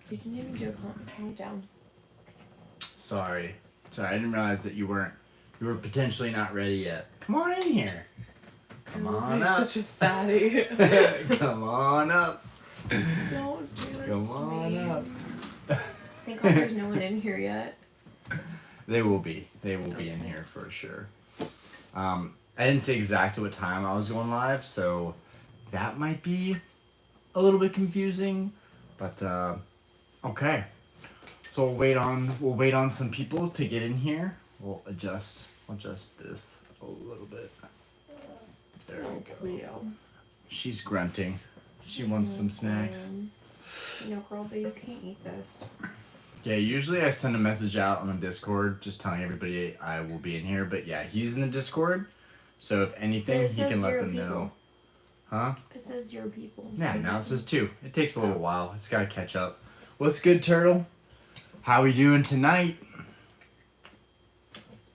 You didn't even do a countdown. Sorry, I didn't realize that you were potentially not ready yet. Come on in here. Come on You're up. such a fatty. Come on up. Don't do this Come to on me. up. Thank God there's no one in here yet. They will be. They will be in here for sure. I didn't say exactly what time I was going live, so that might be a little bit confusing. But okay. So we'll wait on some people to get in here. We'll adjust this a little bit. There we go. Cleo. She's grunting. She wants some snacks. No, girl, but you can't eat this. Yeah, usually I send a message out on the Discord just telling everybody I will be in here. But yeah, he's in the Discord. So if anything, he can let them know. Huh? It says 0 people. Yeah, now it says 2. It takes a little while. It's got to catch up. What's good, Turtle? How we doing tonight?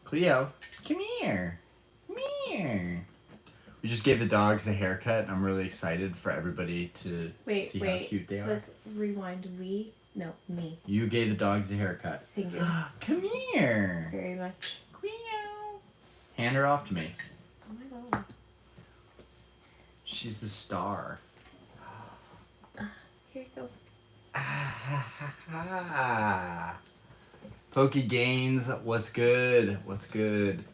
Cleo, come here. Come here. We just gave the dogs a haircut. I'm really excited for everybody to see how cute they are. Let's rewind. No, me. You gave the dogs a haircut. Thank you. Come here. Very much. Cleo. Hand her off to me. Oh my God. She's the star. Here you go. Pokey Gaines, what's good? What's good?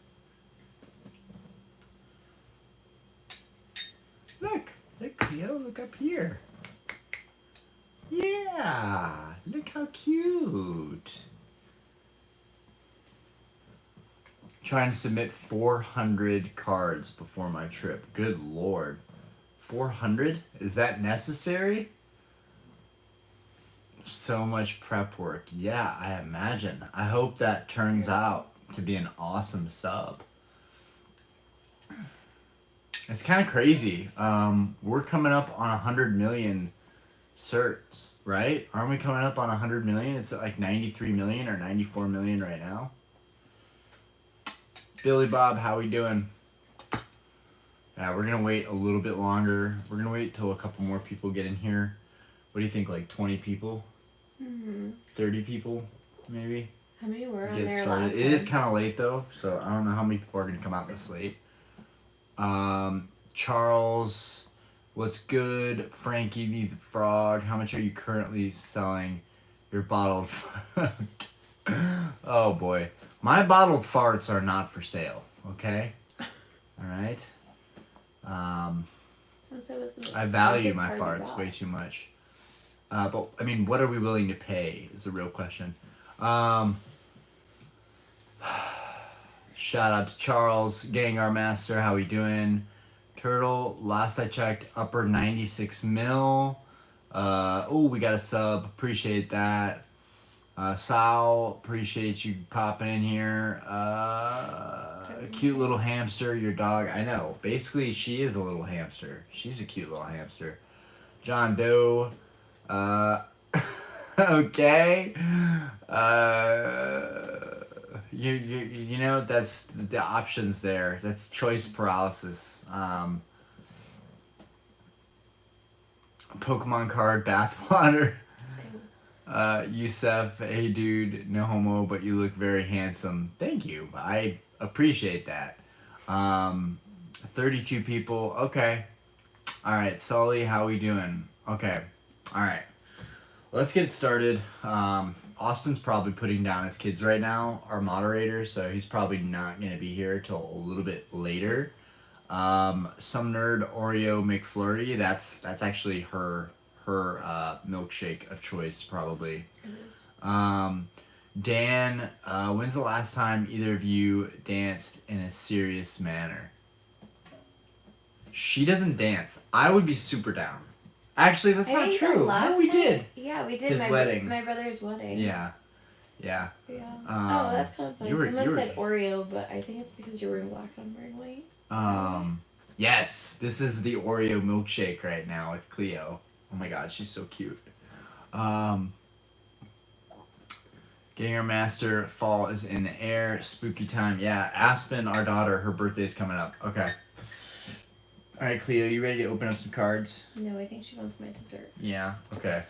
Look, Cleo, look up here. Yeah, look how cute. Trying to submit 400 cards before my trip. Good Lord. 400? Is that necessary? So much prep work. Yeah, I imagine. I hope that turns out to be an awesome sub. It's kind of crazy. We're coming up on 100 million certs, right? Aren't we coming up on 100 million? It's at like 93 million or 94 million right now. Billy Bob, how we doing? Yeah, we're gonna wait a little bit longer. We're gonna wait till a couple more people get in here. What do you think, like 20 people? 30 people, maybe? How many were on Get there started. last It time? is kind of late though, so I don't know how many people are gonna come out this late. Charles, what's good? Frankie the Frog, how much are you currently selling your bottled? Oh boy, my bottled farts are not for sale. Okay, all right. So was the most I value expensive my card you farts got. way too much. But I mean, what are we willing to pay is the real question. Shout out to Charles, Gengar Master, how we doing? Turtle, last I checked, upper 96 mil. Oh, we got a sub, appreciate that. Sal, appreciate you popping in here. Cute little hamster, your dog. I know, basically she is a little hamster. She's a cute little hamster. John Doe, okay. You know, that's the options there. That's choice paralysis. Pokemon card, bathwater. Yusef, hey dude, no homo, but you look very handsome. Thank you. I appreciate that. 32 people. Okay. All right, Sully, how we doing? Okay. All right. Let's get it started. Austin's probably putting down his kids right now, our moderator, so he's probably not going to be here till a little bit later. Some nerd Oreo McFlurry, that's actually her milkshake of choice, probably. It is. Dan, when's the last time either of you danced in a serious manner? She doesn't dance. I would be super down. Actually, that's not true. No, we did. Yeah, we did. His wedding. My brother's wedding. Yeah. Yeah. Oh, that's kind of funny. Someone said Oreo, but I think it's because you're wearing black and I'm wearing white. Yes, this is the Oreo milkshake right now with Cleo. Oh my god, she's so cute. Getting our master, fall is in the air, spooky time. Yeah, Aspen, our daughter, her birthday's coming up. Okay. Alright, Cleo, you ready to open up some cards? No, I think she wants my dessert. Yeah, okay.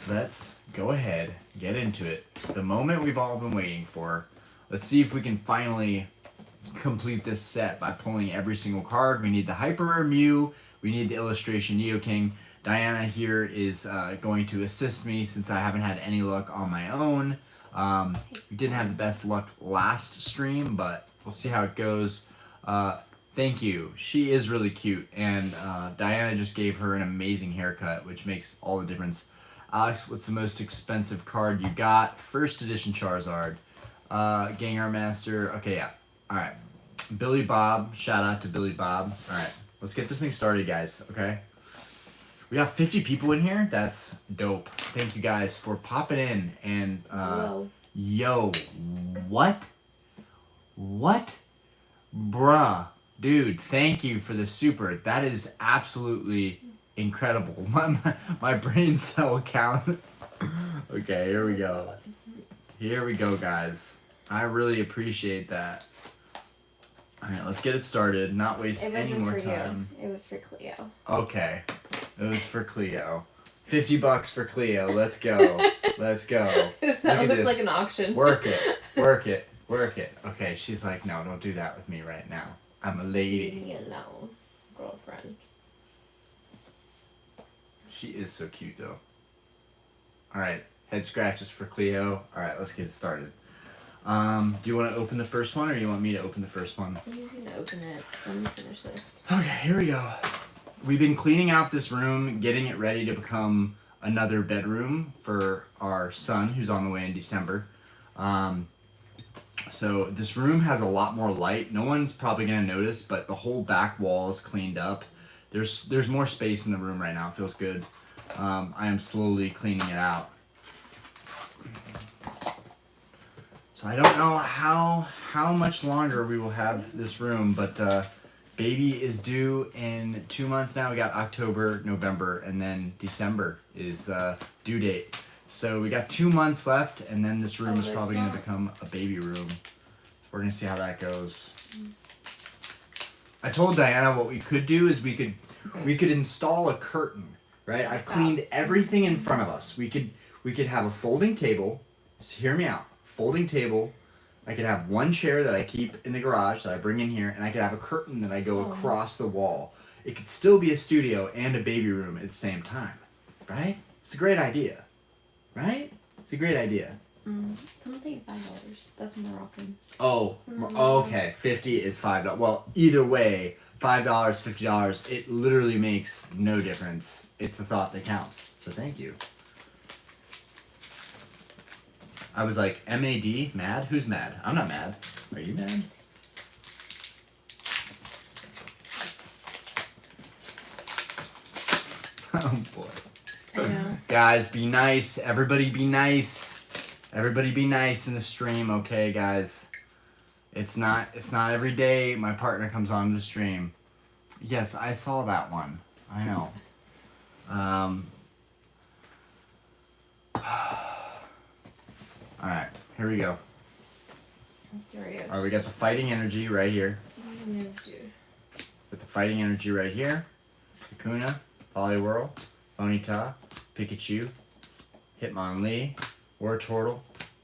let's go ahead, get into it. The moment we've all been waiting for. Let's see if we can finally complete this set by pulling every single card. We need the Hyper Rare Mew. We need the illustration nidoking. Diana here is going to assist me since I haven't had any luck on my own. We didn't have the best luck last stream, but we'll see how it goes. Thank you. She is really cute, and Diana just gave her an amazing haircut, which makes all the difference. Alex, what's the most expensive card you got? First edition Charizard. Gengar Master. Okay, yeah. Alright. Billy Bob. Shout out to Billy Bob. Alright. Let's get this thing started, guys. Okay? We got 50 people in here. That's dope. Thank you guys for popping in. And, yo. What? What? Bruh. Dude, thank you for the super. That is absolutely incredible. My brain cell count. Okay, here we go. Here we go, guys. I really appreciate that. All right, let's get it started. Not waste any more time. It was for Cleo. Okay, it was for Cleo. $50 for Cleo. Let's go. Let's go. It sounds like an auction. Work it. Work it. Work it. Okay, she's like, no, don't do that with me right now. I'm a lady. Leave me alone, girlfriend. She is so cute, though. All right, head scratches for Cleo. All right, let's get started. Do you want to open the first one, or do you want me to open the first one? You can open it. Let me finish this. Okay, here we go. We've been cleaning out this room, getting it ready to become another bedroom for our son, who's on the way in December. So this room has a lot more light. No one's probably going to notice, but the whole back wall is cleaned up. There's more space in the room right now. It feels good. I am slowly cleaning it out. So I don't know how much longer we will have this room, but baby is due in 2 months now. We got October, November, and then December is due date. So we got 2 months left, and then this room is probably going to become a baby room. So we're going to see how that goes. I told Diana what we could do is we could install a curtain, right? I've cleaned everything in front of us. We could have a folding table. So hear me out. Folding table. I could have one chair that I keep in the garage that I bring in here, and I could have a curtain that I go across the wall. It could still be a studio and a baby room at the same time, right? It's a great idea, right? It's a great idea. Someone's saying $5. That's Moroccan. Oh, okay. 50 is $5. Well, either way, $5, $50, it literally makes no difference. It's the thought that counts. So thank you. I was like, MAD? Mad? Who's mad? I'm not mad. Are you mad? Oh boy. I know. Guys, be nice. Everybody be nice. Everybody be nice in the stream, okay, guys? It's not every day my partner comes on the stream. Yes, I saw that one. I know. Alright, here we go. Alright, we got the fighting energy right here. With the fighting energy right here. Kakuna, Poliwhirl, Ponyta, Pikachu, Hitmonlee, Wartortle,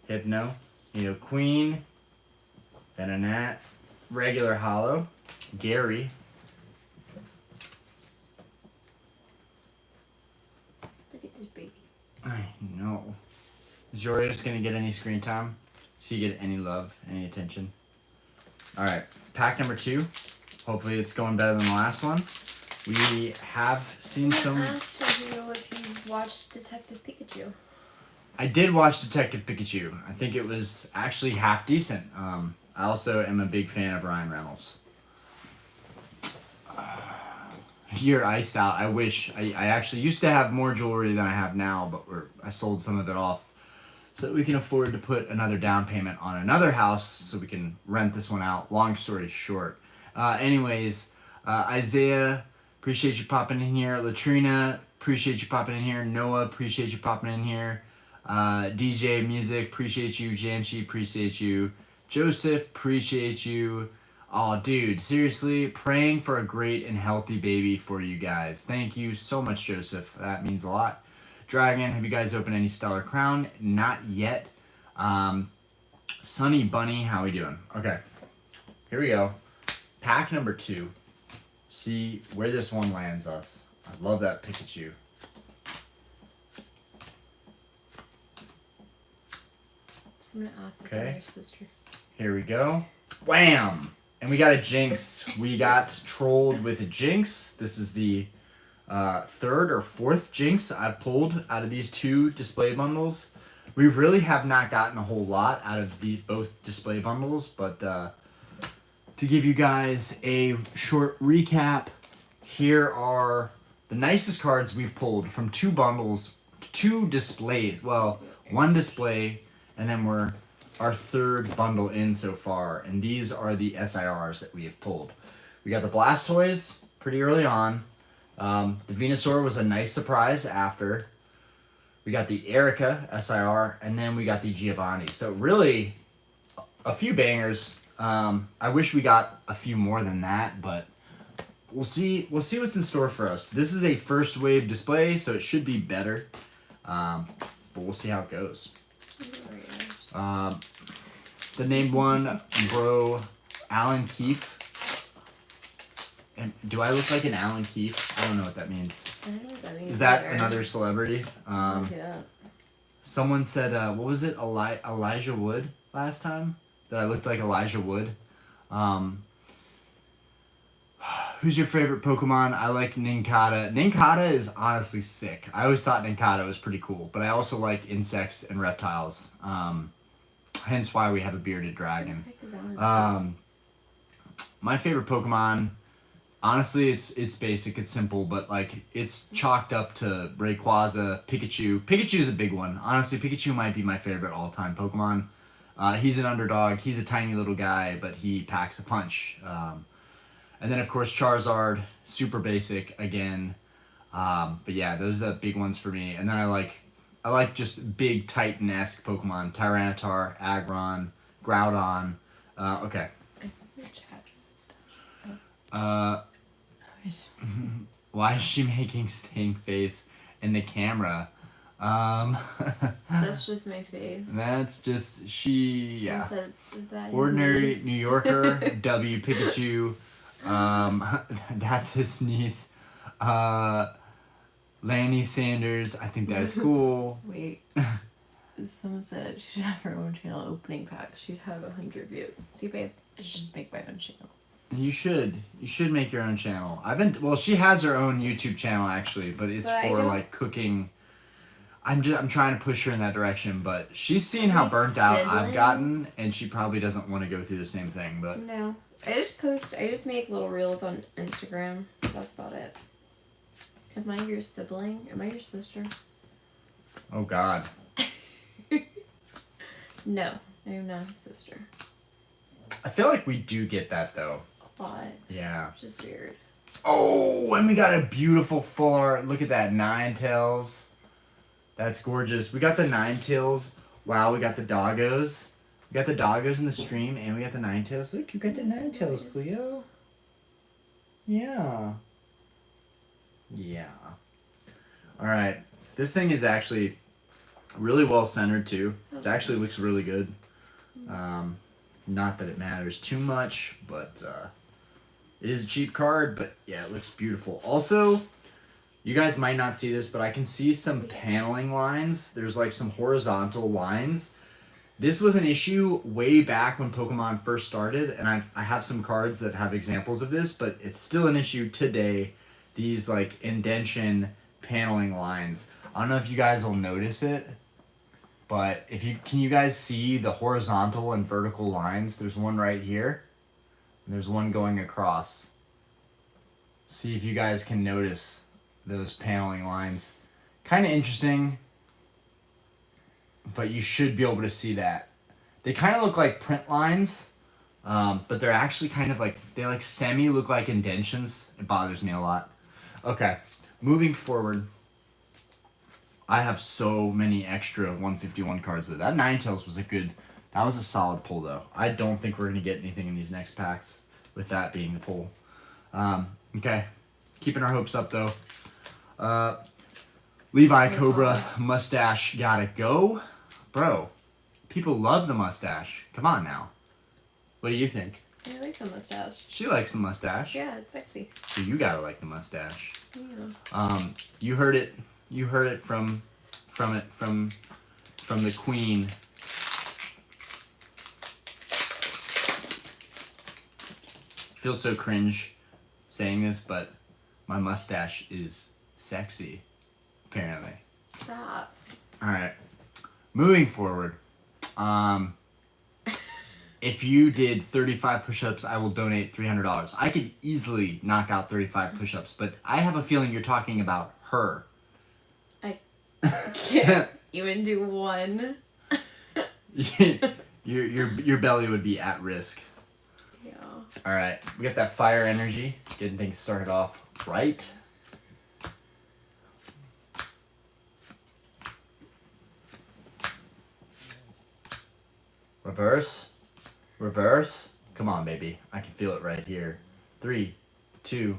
Hypno, Nidoqueen, Venonat, regular Hollow, Gary. Look at this baby. I know. Is Yorius gonna get any screen time? Does he get any love, any attention? Alright, pack number 2. Hopefully it's going better than the last one. We have seen some... I asked you if you watched Detective Pikachu. I did watch Detective Pikachu. I think it was actually half decent. I also am a big fan of Ryan Reynolds. You're iced out. I wish. I actually used to have more jewelry than I have now, but I sold some of it off so that we can afford to put another down payment on another house so we can rent this one out. Long story short. Anyways, Isaiah, appreciate you popping in here. Latrina, appreciate you popping in here. Noah, appreciate you popping in here. DJ Music, appreciate you. Janshi, appreciate you. Joseph, appreciate you. Oh, dude, seriously, praying for a great and healthy baby for you guys. Thank you so much, Joseph. That means a lot. Dragon. Have you guys opened any Stellar Crown? Not yet. Sunny Bunny, how we doing? Okay, here we go. Pack number 2. See where this one lands us. I love that Pikachu. So I'm gonna ask your sister. Here we go. Wham! And we got a Jinx. We got trolled with a Jinx. This is the 3rd or 4th Jinx I've pulled out of these 2 display bundles. We really have not gotten a whole lot out of both display bundles, but to give you guys a short recap, here are the nicest cards we've pulled from 2 bundles, 2 displays. Well, 1 display, and then we're our 3rd bundle in so far. And these are the SIRs that we have pulled. We got the Blastoise pretty early on. The Venusaur was a nice surprise after. We got the Erica SIR, and then we got the Giovanni. So really, a few bangers. I wish we got a few more than that, but we'll see. We'll see what's in store for us. This is a first wave display, so it should be better. But we'll see how it goes. The named one, bro, Alan Keefe. And do I look like an Alan Keefe? I don't know what that means. I don't know what that means. Is that another celebrity? Look it up. Someone said, what was it? Elijah Wood last time? That I looked like Elijah Wood. Who's your favorite Pokemon? I like Nincada. Nincada is honestly sick. I always thought Nincada was pretty cool, but I also like insects and reptiles. Hence why we have a bearded dragon. My favorite Pokemon, honestly, it's basic, it's simple, but like it's chalked up to Rayquaza, Pikachu. Pikachu's a big one. Honestly, Pikachu might be my favorite all-time Pokemon. He's an underdog. He's a tiny little guy, but he packs a punch. And then of course Charizard, super basic again. But yeah, those are the big ones for me. And then I like just big Titan-esque Pokemon. Tyranitar, Aggron, Groudon. Okay. Why is she making stink face in the camera? That's just my face. That's just yeah. Said, is that Ordinary New Yorker, W Pikachu. That's his niece. Lanny Sanders. I think that's cool. Wait. Someone said she should have her own channel opening pack. She'd have 100 views. See, babe, I should just make my own channel. You should make your own channel. She has her own YouTube channel actually, but it's for like cooking. I'm trying to push her in that direction, but she's seen how burnt out I've gotten, and she probably doesn't want to go through the same thing, but. No. I just make little reels on Instagram. That's about it. Am I your sibling? Am I your sister? Oh God. No, I am not his sister. I feel like we do get that though. A lot. Yeah. Which is weird. Oh, and we got a beautiful full art. Look at that, Ninetales. That's gorgeous. We got the Ninetales. Wow, we got the doggos. We got the doggos in the stream, and we got the Ninetales. Look, you got the Ninetales, Cleo. Yeah. Yeah. All right. This thing is actually really well centered too. It actually looks really good. Not that it matters too much, but it is a cheap card. But yeah, it looks beautiful. Also, you guys might not see this, but I can see some paneling lines. There's like some horizontal lines. This was an issue way back when Pokemon first started, and I have some cards that have examples of this, but it's still an issue today. These like indentation paneling lines. I don't know if you guys will notice it, but can you guys see the horizontal and vertical lines? There's one right here, and there's one going across. See if you guys can notice those paneling lines. Kind of interesting, but you should be able to see that. They kind of look like print lines, but they're actually kind of like, they like semi look like indentions. It bothers me a lot. Okay, moving forward. I have so many extra 151 cards though. That Ninetales was that was a solid pull though. I don't think we're going to get anything in these next packs with that being the pull. Okay, keeping our hopes up though. Levi Cobra mustache gotta go. Bro, people love the mustache. Come on now. What do you think? I like the mustache. She likes the mustache. Yeah, it's sexy. So you gotta like the mustache. Yeah. You heard it. You heard it from the queen. I feel so cringe saying this, but my mustache is sexy, apparently. Stop. All right. Moving forward. If you did 35 push-ups, I will donate $300. I could easily knock out 35 push-ups, but I have a feeling you're talking about her. I can't even do one. your belly would be at risk. Yeah. All right, we got that fire energy, getting things started off right. Reverse. Reverse. Come on, baby. I can feel it right here. 3, 2.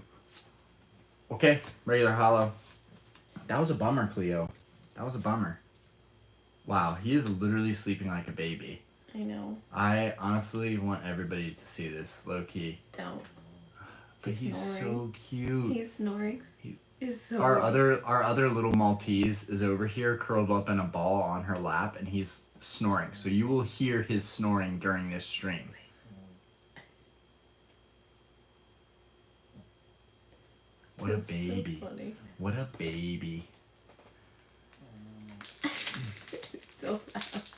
Okay, regular hollow. That was a bummer, Cleo. That was a bummer. Wow, he is literally sleeping like a baby. I know. I honestly want everybody to see this, low key. Don't. But he's so cute. He's snoring. He's so our other little Maltese is over here curled up in a ball on her lap, and he's snoring. So you will hear his snoring during this stream. What a baby. So funny. What a baby. It's so fast.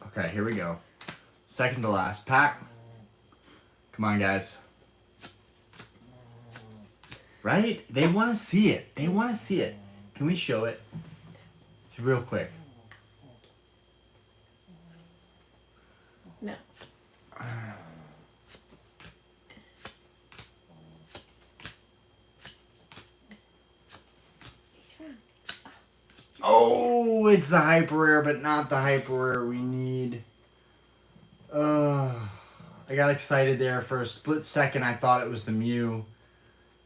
Okay, here we go. Second to last pack. Come on, guys. Right? They want to see it. They want to see it. Can we show it? Real quick. No. He's wrong. Oh, it's the hyper rare, but not the hyper rare we need. I got excited there for a split second. I thought it was the Mew.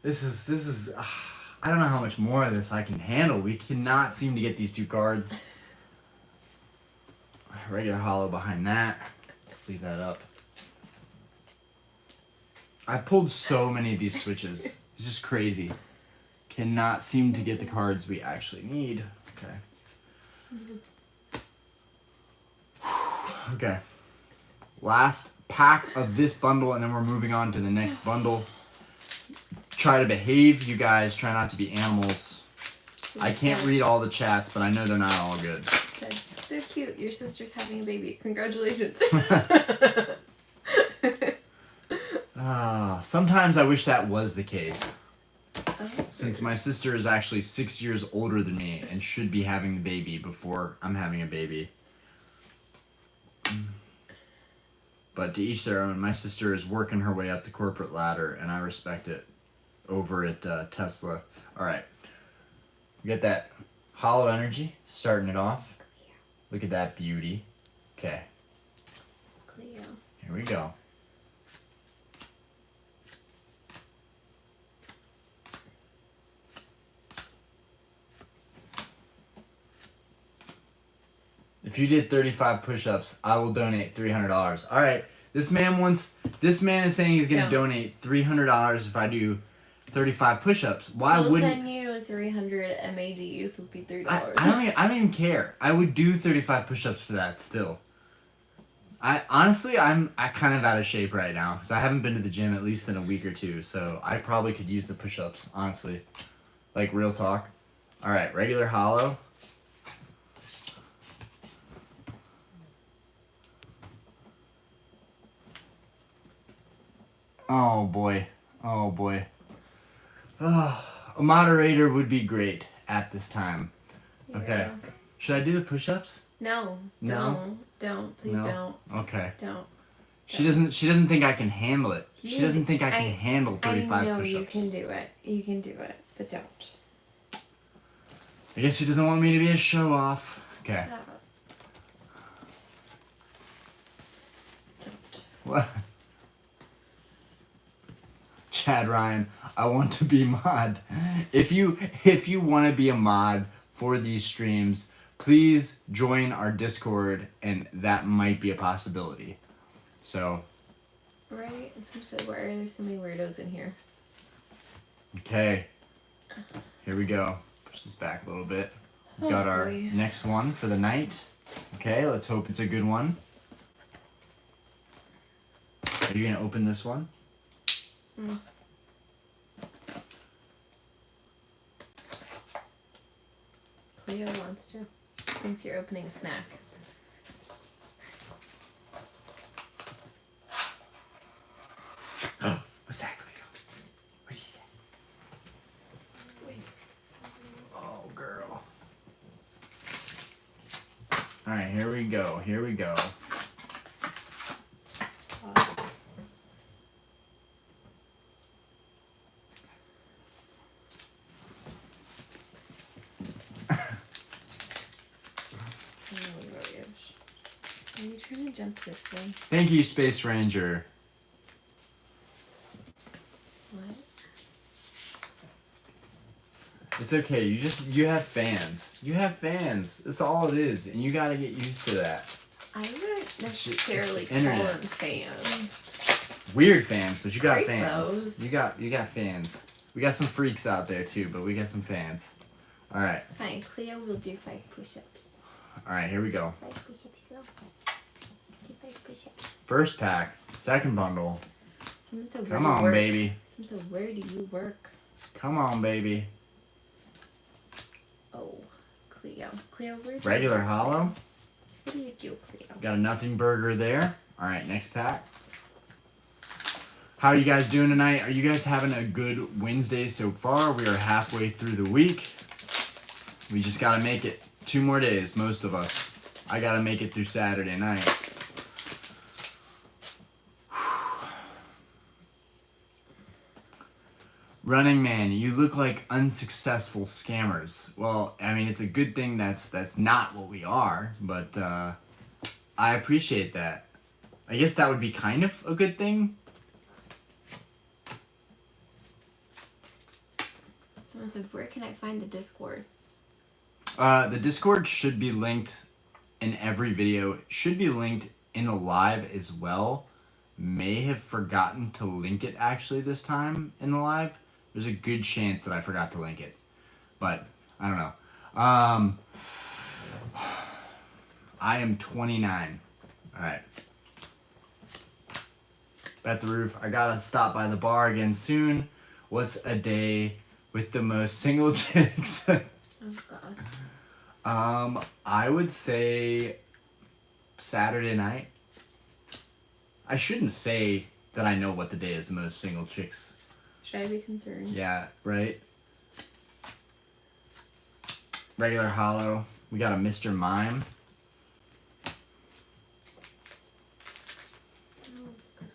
This is. I don't know how much more of this I can handle. We cannot seem to get these two cards. Regular hollow behind that. Just leave that up. I pulled so many of these switches. It's just crazy. Cannot seem to get the cards we actually need. Okay. Okay. Last pack of this bundle, and then we're moving on to the next bundle. Try to behave, you guys. Try not to be animals. I can't read all the chats, but I know they're not all good. That's so cute. Your sister's having a baby. Congratulations. Sometimes I wish that was the case. Oh, Since my sister is actually 6 years older than me and should be having the baby before I'm having a baby. But to each their own. My sister is working her way up the corporate ladder, and I respect it over at Tesla. All right. We got that hollow energy starting it off. Look at that beauty. Okay. Cleo. Here we go. If you did 35 push-ups, I will donate $300. All right. This man is saying he's going to donate $300 if I do 35 push-ups. Why we'll wouldn't send you 300 MADs would be $3. I don't even care. I would do 35 push-ups for that still. I'm kind of out of shape right now because I haven't been to the gym at least in a week or two, so I probably could use the push-ups, honestly. Like, real talk. All right, regular hollow. Oh boy. Oh boy. Oh, a moderator would be great at this time. Okay. Yeah. Should I do the push-ups? No. No? Don't. Please don't. Okay. Don't. She doesn't think I can handle it. She doesn't think I can handle 35 I know push-ups. you can do it. You can do it, but don't. I guess she doesn't want me to be a show-off. Okay. Stop. Don't. What? Chad Ryan, I want to be mod. If you want to be a mod for these streams, please join our Discord, and that might be a possibility. So. Right? Some said, why are there so many weirdos in here? Okay. Here we go. Push this back a little bit. We've got our next one for the night. Okay, let's hope it's a good one. Are you gonna open this one? Cleo wants to. Thinks you're opening a snack. What's that, Cleo? What is that? Oh, girl. Alright, here we go. Here we go. Are you trying to jump this way? Thank you, Space Ranger. What? It's okay. You have fans. You have fans. That's all it is, and you gotta get used to that. I wouldn't necessarily it's call internet. them fans. Weird fans, but you got Freak fans. those. You got fans. We got some freaks out there too, but we got some fans. All right. Fine, Cleo will do 5 push-ups. All right, here we go. 5 push-ups, girl. Do 5 push-ups. First pack, second bundle. So Come on, baby. So where do you work? Come on, baby. Oh, Cleo. Cleo, where do Regular you work? hollow. What do you do, Cleo? Got a nothing burger there. All right, next pack. How are you guys doing tonight? Are you guys having a good Wednesday so far? We are halfway through the week. We just got to make it 2 more days, most of us. I got to make it through Saturday night. Running Man, you look like unsuccessful scammers. Well, I mean, it's a good thing that's not what we are, but I appreciate that. I guess that would be kind of a good thing. Someone said, where can I find the Discord? The Discord should be linked in every video. It should be linked in the live as well. May have forgotten to link it actually this time in the live. There's a good chance that I forgot to link it. But, I don't know. I am 29. Alright. At the roof. I gotta stop by the bar again soon. What's a day with the most single chicks? Oh, God. I would say Saturday night. I shouldn't say that I know what the day is the most single chicks. Should I be concerned? Yeah, right? Regular hollow. We got a Mr. Mime.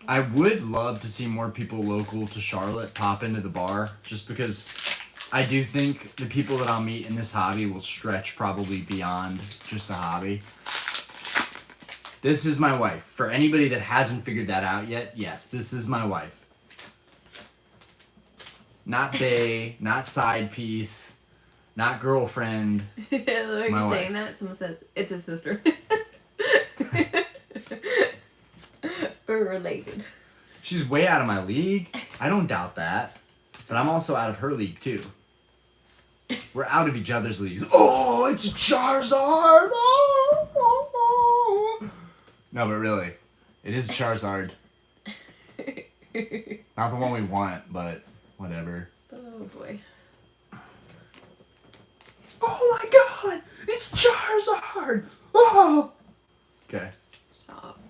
I would love to see more people local to Charlotte pop into the bar, just because I do think the people that I'll meet in this hobby will stretch probably beyond just the hobby. This is my wife. For anybody that hasn't figured that out yet, yes, this is my wife. Not bae, not side piece, not girlfriend. When you're My saying wife. that, someone says, it's a sister. We're related. She's way out of my league. I don't doubt that. But I'm also out of her league, too. We're out of each other's leagues. Oh, it's Charizard! Oh. No, but really, it is Charizard. Not the one we want, but whatever. Oh, boy. Oh my god! It's Charizard! Oh! Okay. Stop.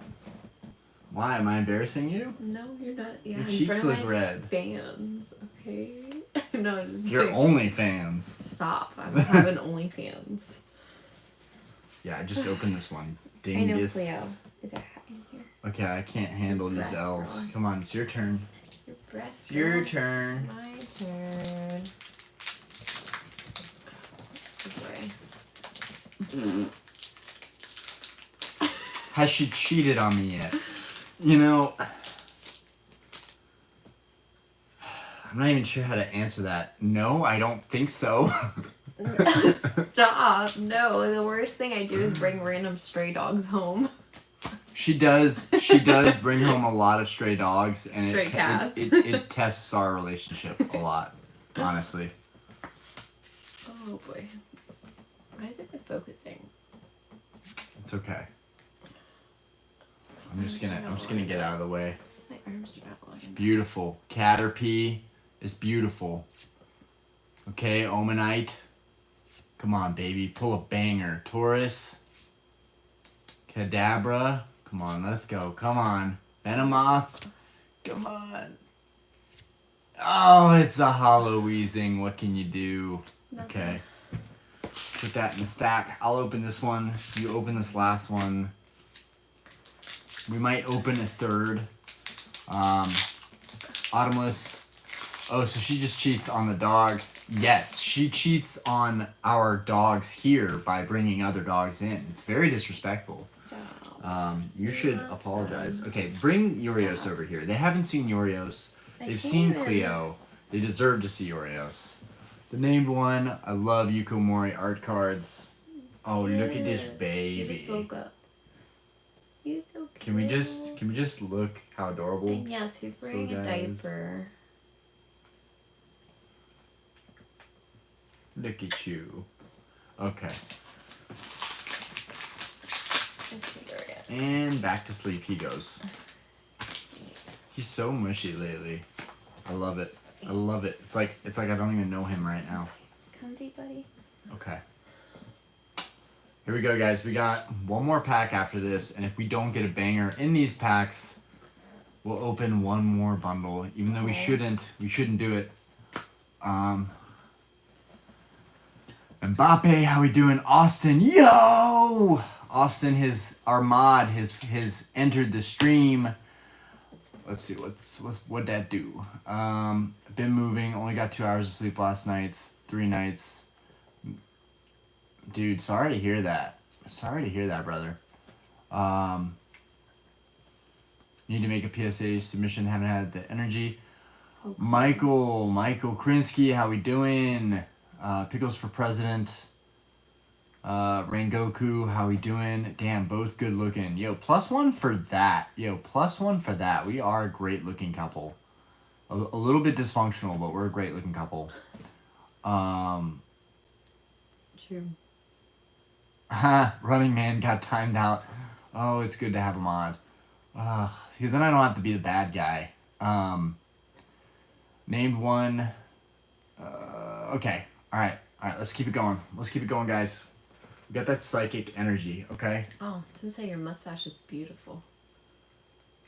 Why? Am I embarrassing you? No, you're not. Yeah, Your in cheeks front look of my red. fans, okay? No, I'm just You're kidding. OnlyFans. Stop. I'm having OnlyFans. Yeah, I just opened this one. I know, Dingus. Cleo. Is there a hat in here? Okay, I can't handle these Breath, L's. girl. Come on, it's your turn. Your breath. It's your girl. turn. My turn. This way. Has she cheated on me yet? You know, I'm not even sure how to answer that. No, I don't think so. Stop. No, the worst thing I do is bring random stray dogs home. She does bring home a lot of stray dogs, and Stray cats. it tests our relationship a lot, honestly. Oh boy. Why is it not focusing? It's okay. I'm just gonna get out of the way. My arms are not logging. Beautiful. Caterpie is beautiful. Okay, Omanite. Come on, baby. Pull a banger. Taurus. Kadabra. Come on, let's go. Come on. Venomoth. Come on. Oh, it's a hollow wheezing. What can you do? Nothing. Okay. Put that in the stack. I'll open this one. You open this last one. We might open a third. Autumnless. Oh, so she just cheats on the dog. Yes, she cheats on our dogs here by bringing other dogs in. It's very disrespectful. Stop. You should apologize. Okay, bring Yurios over here. They haven't seen Yurios. They've seen Cleo. They deserve to see Yurios. The named one. I love Yukomori art cards. Oh, look at this baby. She just woke up. He's so cute. Can we just look how adorable? And yes, he's wearing a guys, diaper. Look at you. Okay. And back to sleep he goes. He's so mushy lately. I love it. I love it. It's like I don't even know him right now. Comfy, buddy. Okay. Here we go, guys. We got one more pack after this, and if we don't get a banger in these packs, we'll open one more bundle. Even though we shouldn't do it. Mbappe, how we doing? Austin, yo! Austin, our mod has entered the stream. Let's see, what'd that do? Been moving, only got 2 hours of sleep last night, 3 nights. Dude, sorry to hear that. Sorry to hear that, brother. Need to make a PSA submission, haven't had the energy. Okay. Michael Krinsky, how we doing? Pickles for President. Rangoku, how we doing? Damn, both good looking. Yo, +1 for that. We are a great looking couple. A little bit dysfunctional, but we're a great looking couple. True. Running Man got timed out. Oh, it's good to have him on. Because then I don't have to be the bad guy. Named one. Okay. All right. Let's keep it going. Guys. We got that psychic energy, okay? Oh, someone say your mustache is beautiful.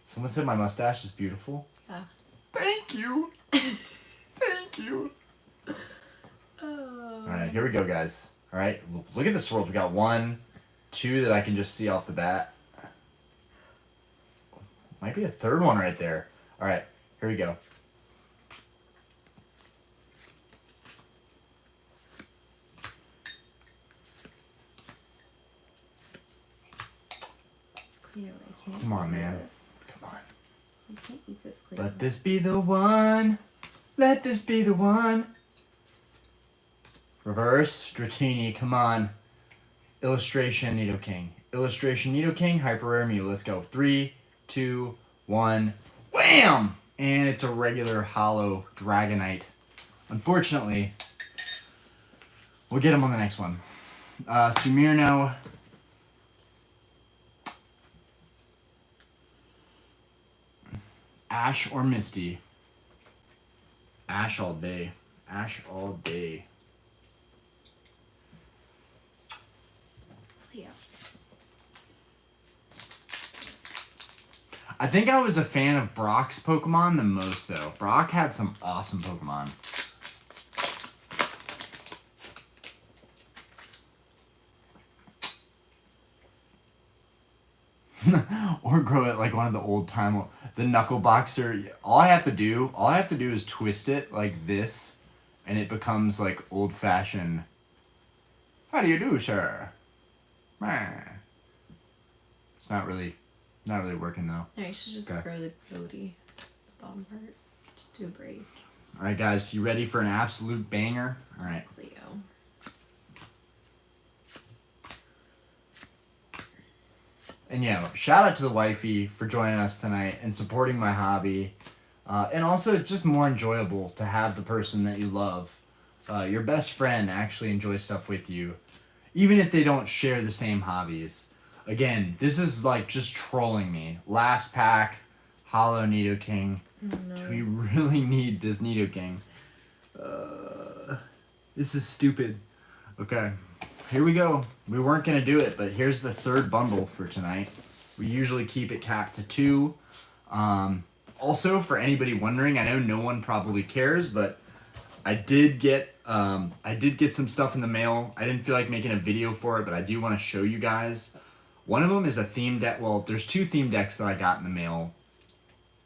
Someone said my mustache is beautiful? Yeah. Thank you. Thank you. Oh. All right, here we go, guys. All right, look at the swirls. We got 1, 2 that I can just see off the bat. Might be a third one right there. All right, here we go. Cleo, I can't Come on, man. This. Come on. I can't eat this, Cleo. Let this be the one. Let this be the one. Reverse, Dratini, come on. Illustration, nidoking, hyper rare Mew. Let's go. 3, 2, 1. Wham! And it's a regular hollow Dragonite. Unfortunately, we'll get him on the next one. Sumirno. Ash or Misty? Ash all day. Cleo. I think I was a fan of Brock's Pokemon the most, though. Brock had some awesome Pokemon. Or grow it like one of the old time, the knuckle boxer. All I have to do is twist it like this, and it becomes like old fashioned. How do you do, sir? It's not really working though. No, you should just Okay. grow the goatee, the bottom part. Just do a braid. All right, guys, you ready for an absolute banger? All right. Cleo. And shout out to the wifey for joining us tonight and supporting my hobby. And also, it's just more enjoyable to have the person that you love, your best friend, actually enjoy stuff with you, even if they don't share the same hobbies. Again, this is like just trolling me. Last pack, Hollow Nidoking. Oh, no. Do we really need this Nidoking? This is stupid. Okay, here we go. We weren't going to do it, but here's the third bundle for tonight. We usually keep it capped to 2. Also, for anybody wondering, I know no one probably cares, but I did get some stuff in the mail. I didn't feel like making a video for it, but I do want to show you guys. One of them is a theme deck. Well, there's 2 theme decks that I got in the mail.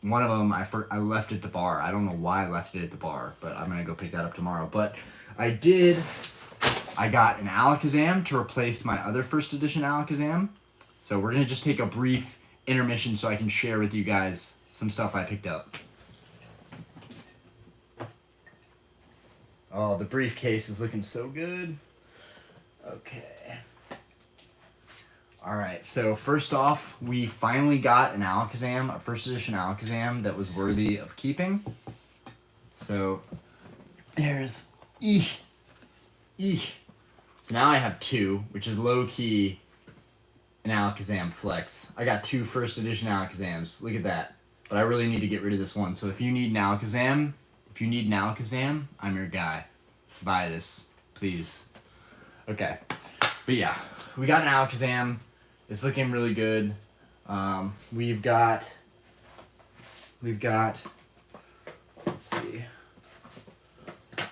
One of them I left at the bar. I don't know why I left it at the bar, but I'm gonna go pick that up tomorrow. But I got an Alakazam to replace my other first edition Alakazam. So we're gonna just take a brief intermission so I can share with you guys some stuff I picked up. Oh, the briefcase is looking so good. Okay. Alright, so first off, we finally got an Alakazam, a first edition Alakazam that was worthy of keeping. So, there's So now I have 2, which is low-key an Alakazam flex. I got 2 first edition Alakazams. Look at that. But I really need to get rid of this one. So if you need an Alakazam, I'm your guy. Buy this, please. Okay. But yeah, we got an Alakazam. It's looking really good. We've got, let's see,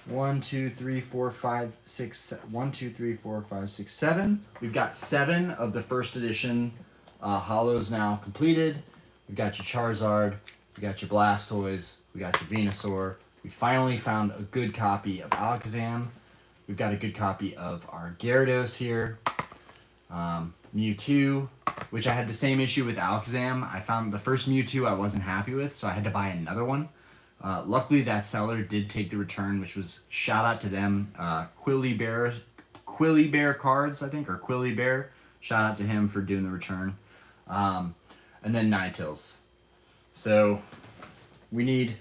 1, 2, 3, 4, 5, 6, 1, 2, 3, 4, 5, 6, 7. We've got 7 of the first edition hollows now completed. We've got your Charizard, we got your Blastoise, we got your Venusaur. We finally found a good copy of Alakazam. We've got a good copy of our Gyarados here. Mewtwo, which I had the same issue with Alakazam. I found the first Mewtwo I wasn't happy with, so I had to buy another one. Luckily, that seller did take the return, which was shout out to them. Quilly Bear Cards, I think, or Quilly Bear. Shout out to him for doing the return. And then Ninetales. So we need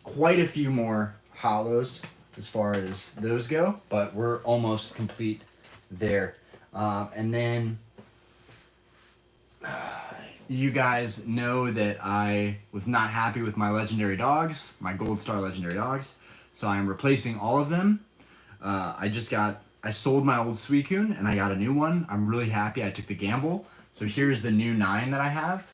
quite a few more hollows as far as those go, but we're almost complete there. And then you guys know that I was not happy with my legendary dogs, my gold star legendary dogs, so I'm replacing all of them. I sold my old Suicune and I got a new one. I'm really happy I took the gamble. So here's the new 9 that I have.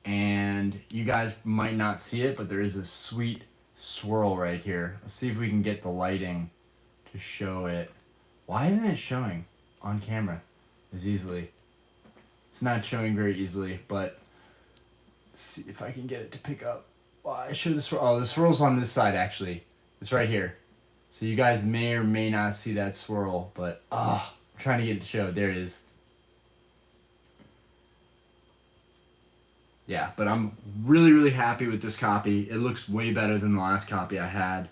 And you guys might not see it, but there is a sweet swirl right here. Let's see if we can get the lighting to show it. Why isn't it showing on camera as easily? It's not showing very easily, but let's see if I can get it to pick up. Well, I show the swirl. Oh, the swirl's on this side, actually. It's right here. So you guys may or may not see that swirl, but I'm trying to get it to show. There it is. Yeah, but I'm really, really happy with this copy. It looks way better than the last copy I had.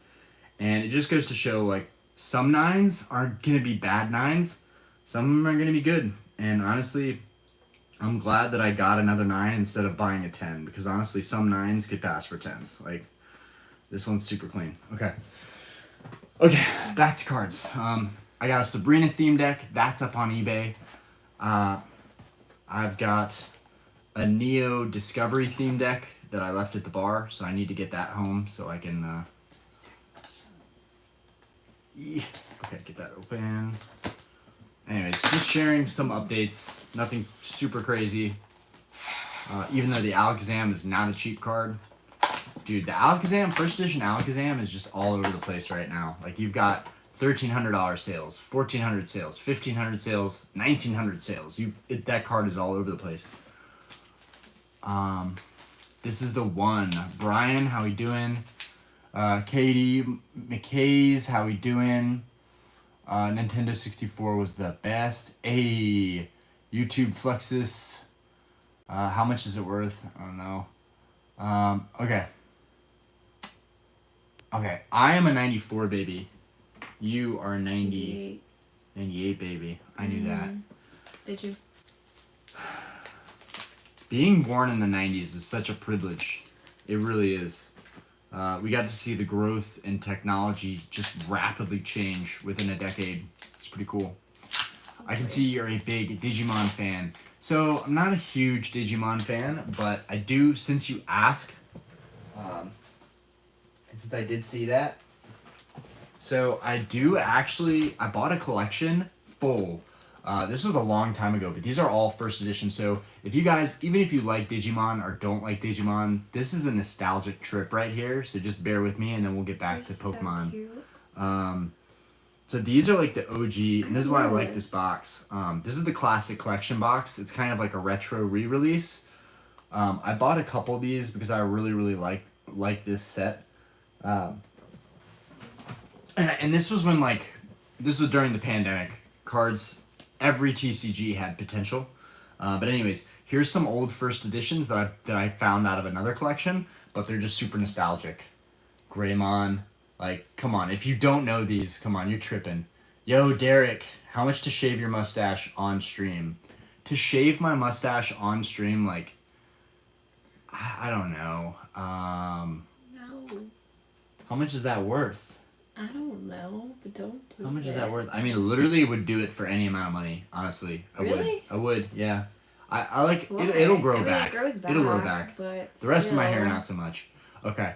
And it just goes to show, like, some 9s aren't going to be bad 9s. Some of them are going to be good. And honestly, I'm glad that I got another 9 instead of buying a 10. Because honestly, some 9s could pass for 10s. Like, this one's super clean. Okay. Okay, back to cards. I got a Sabrina theme deck. That's up on eBay. I've got a Neo Discovery theme deck that I left at the bar, so I need to get that home so I can okay, get that open. Anyways, just sharing some updates, nothing super crazy. Even though the Alakazam is not a cheap card. Dude, the Alakazam, first edition Alakazam is just all over the place right now. Like, you've got $1,300 sales, $1,400 sales, $1,500 sales, $1,900 sales. That card is all over the place. This is the one. Brian, how we doing? Katie McKay's, how we doing? Nintendo 64 was the best. Hey, YouTube Flexus. How much is it worth? I don't know. Okay. Okay, I am a 94 baby. You are a 98. 98 baby. I knew that. Did you? Being born in the 90s is such a privilege. It really is. We got to see the growth in technology just rapidly change within a decade. It's pretty cool. I can see you're a big Digimon fan. So, I'm not a huge Digimon fan, but I do, since you ask, and since I did see that, so I do actually, I bought a collection full. This was a long time ago, but these are all first edition. So if you guys, even if you like Digimon or don't like Digimon, this is a nostalgic trip right here. So just bear with me and then we'll get back to Pokemon. So cute. So these are like the OG, and this is why I like this box. This is the classic collection box. It's kind of like a retro re-release. I bought a couple of these because I really like this set. And this was when this was during the pandemic. Cards, every TCG had potential. But anyways, here's some old first editions that I found out of another collection, but they're just super nostalgic. Greymon, like, come on, if you don't know these, come on, you're tripping. Yo, Derek, how much to shave your mustache on stream? To shave my mustache on stream, like, I don't know. No. How much is that worth? I don't know, but don't do it. How much is that worth? I mean, literally would do it for any amount of money, honestly. Really? I would, yeah. I like, Why? it'll grow I mean, back. it grows back. It'll grow back. But The rest of my hair, still. not so much. Okay.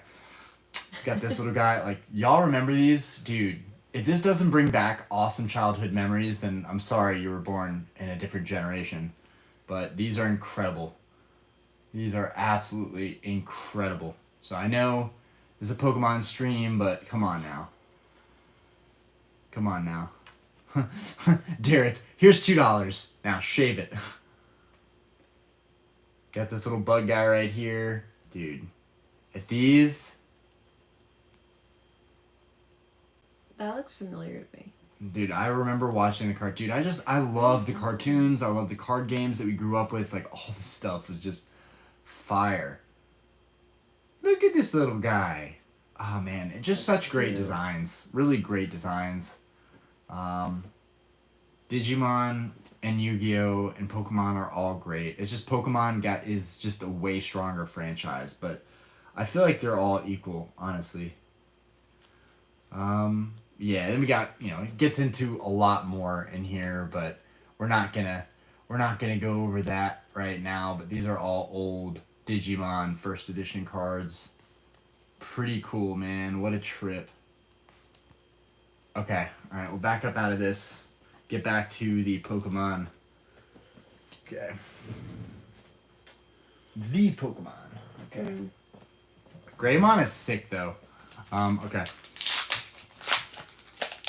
Got this little guy. Like, y'all remember these? Dude, if this doesn't bring back awesome childhood memories, then I'm sorry you were born in a different generation. But these are incredible. These are absolutely incredible. So I know it's a Pokemon stream, but come on now. Come on now. Derek, here's $2. Now shave it. Got this little bug guy right here. Dude, if these... That looks familiar to me. Dude, I remember watching the cartoon. I love the cartoons. I love the card games that we grew up with. Like, all this stuff was just fire. Look at this little guy. Oh, man. It's just such great designs. Really great designs. Digimon and Yu-Gi-Oh! And Pokemon are all great. It's just Pokemon is just a way stronger franchise. But I feel like they're all equal, honestly. Yeah, then we got, it gets into a lot more in here, but we're not gonna go over that right now. But these are all old Digimon first edition cards. Pretty cool, man. What a trip. Okay, alright, we'll back up out of this. Get back to the Pokemon. Okay. The Pokemon. Okay. Greymon is sick, though. Okay.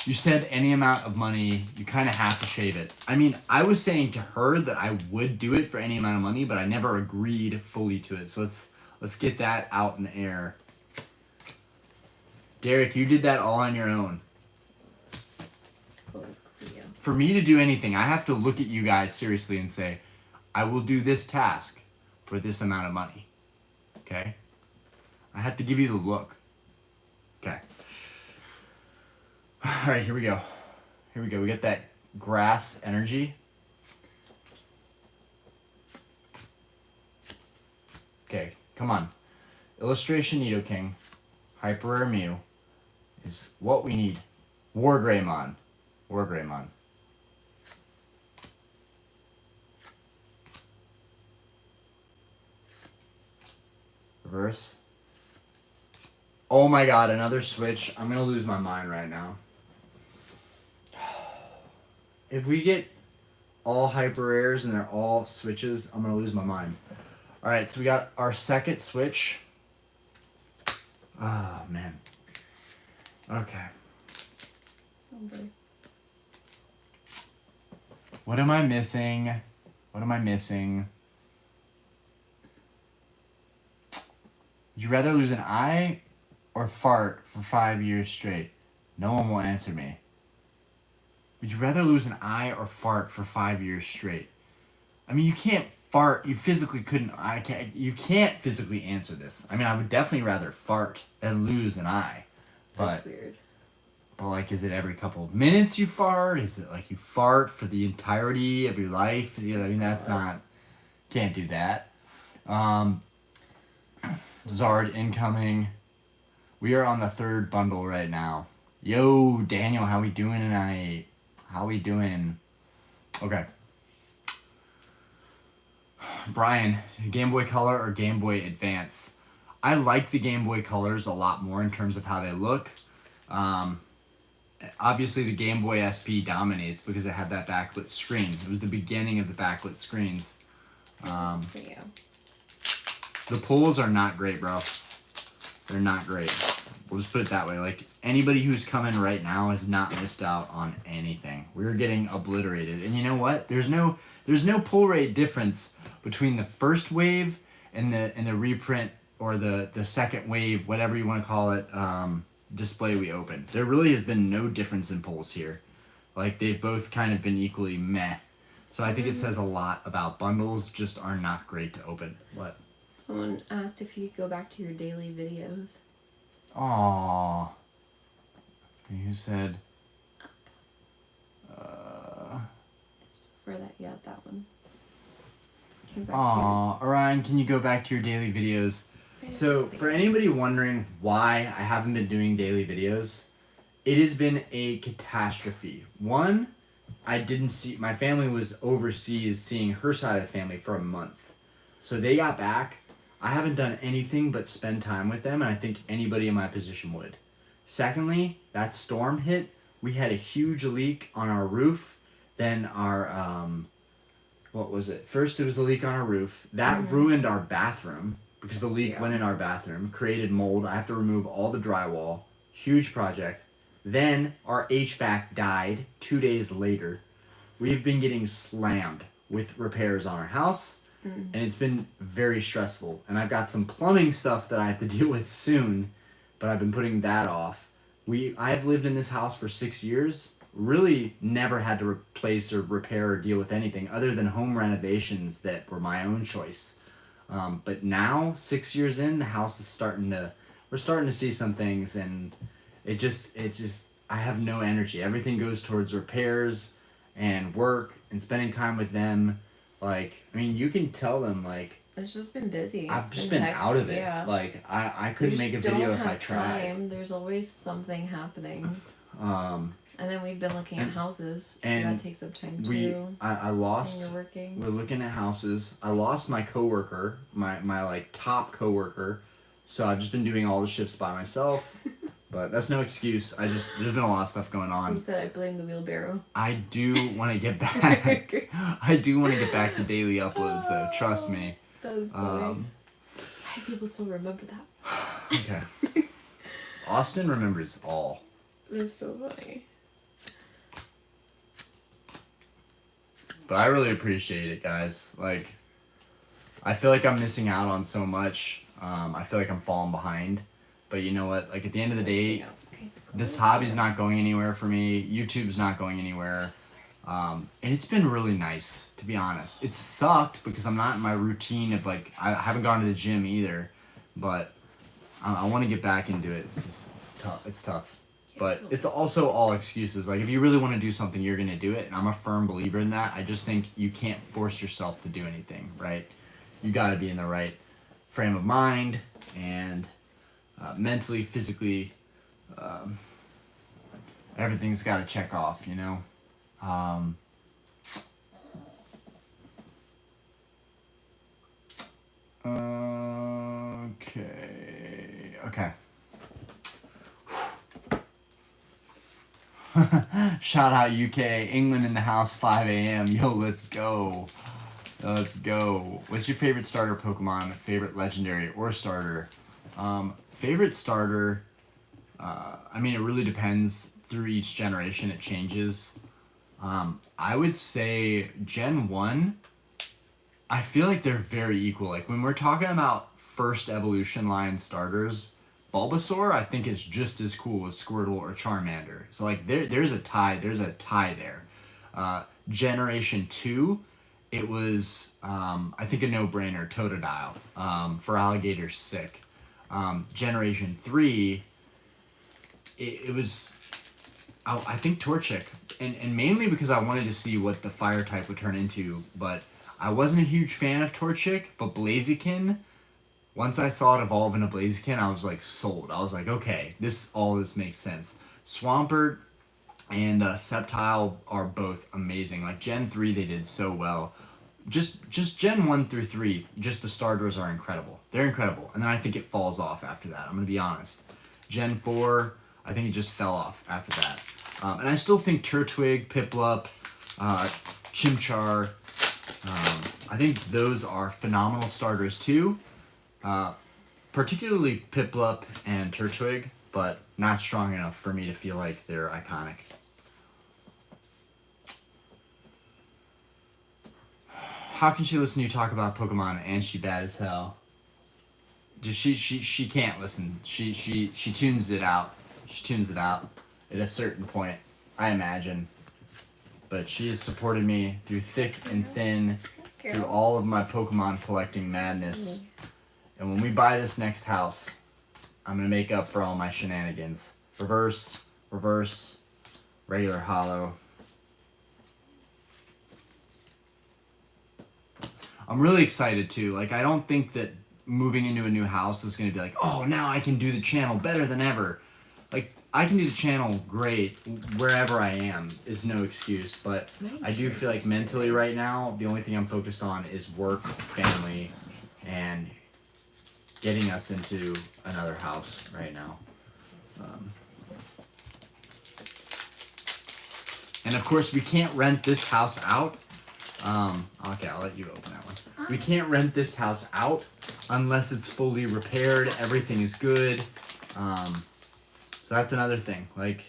You said any amount of money, you kind of have to shave it. I mean, I was saying to her that I would do it for any amount of money, but I never agreed fully to it. So let's get that out in the air. Derek, you did that all on your own. Oh, yeah. For me to do anything, I have to look at you guys seriously and say, I will do this task for this amount of money. Okay? I have to give you the look. Okay. All right, here we go. Here we go. We get that grass energy. Okay, come on. Illustration Nidoking, Hyper Rare Mew is what we need. War Greymon. War Greymon. Reverse. Oh my god, another switch. I'm gonna lose my mind right now. If we get all hyper rares and they're all switches, I'm gonna lose my mind. Alright, so we got our second switch. Oh man. Okay. What am I missing? What am I missing? Would you rather lose an eye or fart for 5 years straight? No one will answer me. Would you rather lose an eye or fart for 5 years straight? I mean, you can't fart. You physically couldn't. You can't physically answer this. I mean, I would definitely rather fart than lose an eye. That's weird. But like, is it every couple of minutes you fart? Is it like you fart for the entirety of your life? You know, I mean, that's not, can't do that. Zard incoming. We are on the 3rd bundle right now. Yo, Daniel, how we doing tonight? How we doing? Okay. Brian, Game Boy Color or Game Boy Advance? I like the Game Boy Colors a lot more in terms of how they look. Obviously, the Game Boy SP dominates because it had that backlit screen. It was the beginning of the backlit screens. For you. The pulls are not great, bro. They're not great. We'll just put it that way. Like, anybody who's coming right now has not missed out on anything. We're getting obliterated. And you know what? There's no pull rate difference between the first wave and the reprint or the second wave, whatever you want to call it, display we opened. There really has been no difference in pulls here. Like, they've both kind of been equally meh. So I think it says a lot about bundles just are not great to open. What? Someone asked if you could go back to your daily videos. Aww. You said... It's for that, yeah, that one. Aww, Orion, can you go back to your daily videos? So, for anybody wondering why I haven't been doing daily videos, it has been a catastrophe. One, I didn't see... My family was overseas seeing her side of the family for a month. So they got back. I haven't done anything but spend time with them, and I think anybody in my position would. Secondly, that storm hit. We had a huge leak on our roof. Then our... what was it? First, it was the leak on our roof. That ruined our bathroom because the leak went in our bathroom, created mold. I have to remove all the drywall. Huge project. Then our HVAC died 2 days later. We've been getting slammed with repairs on our house, and it's been very stressful. And I've got some plumbing stuff that I have to deal with soon, but I've been putting that off. I've lived in this house for 6 years. Really never had to replace or repair or deal with anything other than home renovations that were my own choice. But now, 6 years in, the house is we're starting to see some things, and it just, I have no energy. Everything goes towards repairs and work and spending time with them. Like, I mean, you can tell them, like, it's just been busy. I've just been out of it. Yeah. Like, I couldn't make a video if I tried. Time. There's always something happening. And then we've been looking at houses, so that takes up time too. I lost. When you're working. We're looking at houses. I lost my coworker, my like top coworker, so I've just been doing all the shifts by myself. But that's no excuse. There's been a lot of stuff going on. Some said I blame the wheelbarrow. I do want to get back. I do want to get back to daily uploads, though. Trust me. That was funny. I hope people still remember that. Okay. Austin remembers all. That's so funny. But I really appreciate it, guys. Like, I feel like I'm missing out on so much. I feel like I'm falling behind. But you know what? Like, at the end of the day, this hobby's not going anywhere for me. YouTube's not going anywhere. And it's been really nice, to be honest. It sucked because I'm not in my routine of, like, I haven't gone to the gym either. But I want to get back into it. It's tough. It's tough. But it's also all excuses. Like, if you really want to do something, you're going to do it. And I'm a firm believer in that. I just think you can't force yourself to do anything, right? You got to be in the right frame of mind and mentally, physically. Everything's got to check off, you know? Okay. Shout out UK, England in the house, 5 a.m. Yo, let's go. Let's go. What's your favorite starter Pokemon? Favorite legendary or starter? Favorite starter, I mean, it really depends. Through each generation, it changes. I would say Gen 1, I feel like they're very equal. Like, when we're talking about first evolution line starters, Bulbasaur, I think, is just as cool as Squirtle or Charmander. So, like, there's a tie there. Generation 2, it was, I think, a no-brainer, Totodile. For Alligator's sick. Generation 3, it was, I think Torchic, and mainly because I wanted to see what the fire type would turn into, but I wasn't a huge fan of Torchic, but Blaziken, once I saw it evolve into Blaziken, I was like sold. I was like, okay, all this makes sense. Swampert and Sceptile are both amazing. Like Gen 3 they did so well. Just Gen 1 through 3, just the starters are incredible. They're incredible. And then I think it falls off after that. I'm going to be honest. Gen 4, I think it just fell off after that. And I still think Turtwig, Piplup, Chimchar, I think those are phenomenal starters too. Particularly Piplup and Turtwig, but not strong enough for me to feel like they're iconic. How can she listen to you talk about Pokemon and she bad as hell? Just she can't listen. She tunes it out. She tunes it out at a certain point, I imagine. But she has supported me through thick and thin, through all of my Pokemon collecting madness. And when we buy this next house, I'm gonna make up for all my shenanigans. Reverse, regular hollow. I'm really excited too. Like, I don't think that moving into a new house is gonna be like, oh, now I can do the channel better than ever. Like, I can do the channel great wherever I am is no excuse. But I do feel like mentally right now, the only thing I'm focused on is work, family, and getting us into another house right now. And of course, we can't rent this house out. Okay, I'll let you open that one. We can't rent this house out unless it's fully repaired, everything is good. So that's another thing. Like,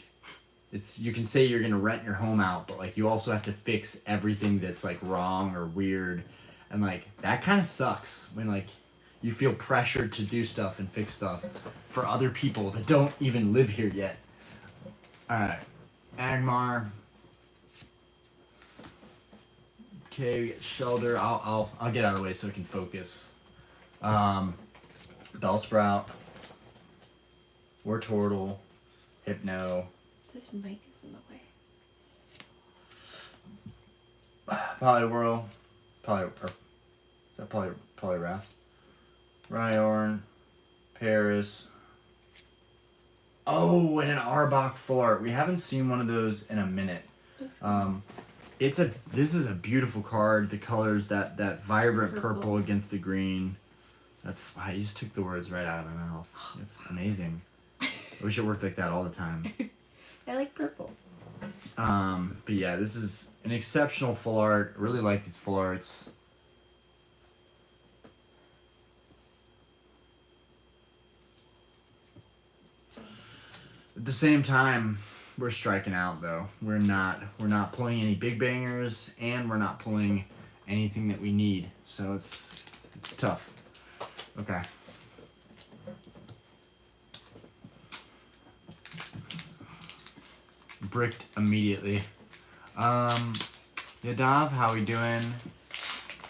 you can say you're gonna rent your home out, but like you also have to fix everything that's like wrong or weird, and like that kind of sucks when like you feel pressured to do stuff and fix stuff for other people that don't even live here yet. All right, Agmar. Okay, we get Shelter. I'll get out of the way so I can focus. Bellsprout, Wartortle, Hypno. This mic is in the way. Poliwhirl, is that Poliwrath? Rhyhorn, Paris. Oh, and an Arbok full art. We haven't seen one of those in a minute. This is a beautiful card. The colors, that vibrant purple against the green. Wow, you just took the words right out of my mouth. It's amazing. I wish it worked like that all the time. I like purple. But yeah, this is an exceptional full art. I really like these full arts. At the same time, we're striking out though. We're not pulling any big bangers, and we're not pulling anything that we need. So it's tough. Okay. Bricked immediately. Yadav, how we doing?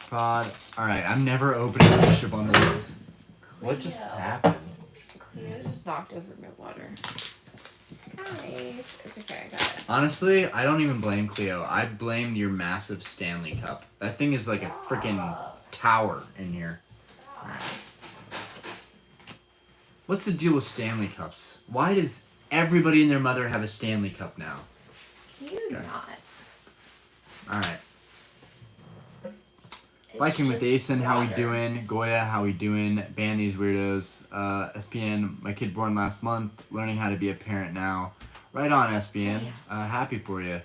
Pod. Alright, I'm never opening booster bundles. What just happened? Cleo just knocked over my water. Guys, it's okay, I got it. Honestly, I don't even blame Cleo. I blame your massive Stanley Cup. That thing is like a freaking tower in here. What's the deal with Stanley Cups? Why does everybody and their mother have a Stanley Cup now? You not. Alright. Liking with Asen, how we doing? Goya, how we doing? Ban these weirdos. SPN, my kid born last month, learning how to be a parent now. Right on, SPN. Happy for you.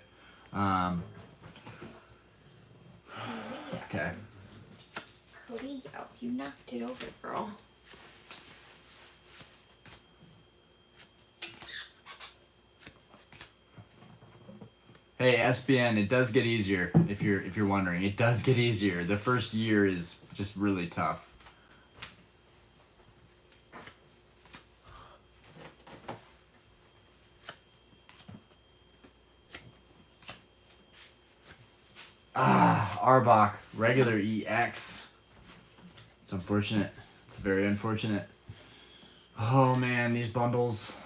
Okay. Cleo, you knocked it over, girl. Hey, SBN, it does get easier if you're wondering. It does get easier. The first year is just really tough. Arbok, regular EX. It's unfortunate. It's very unfortunate. Oh man, these bundles.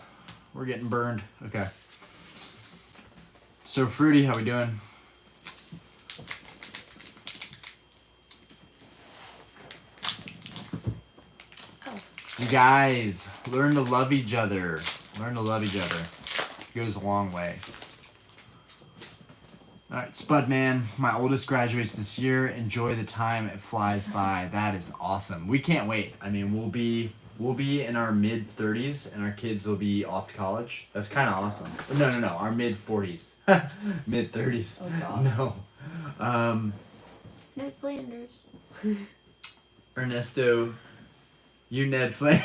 We're getting burned. Okay. So Fruity, how we doing? You guys, learn to love each other. Learn to love each other. It goes a long way. Alright, Spudman, my oldest graduates this year. Enjoy the time, it flies by. That is awesome. We can't wait. I mean, we'll be in our mid-30s and our kids will be off to college. That's kind of awesome. No, our mid-40s. Mid-30s. Oh, God. No. Ned Flanders. Ernesto, you Ned Flanders.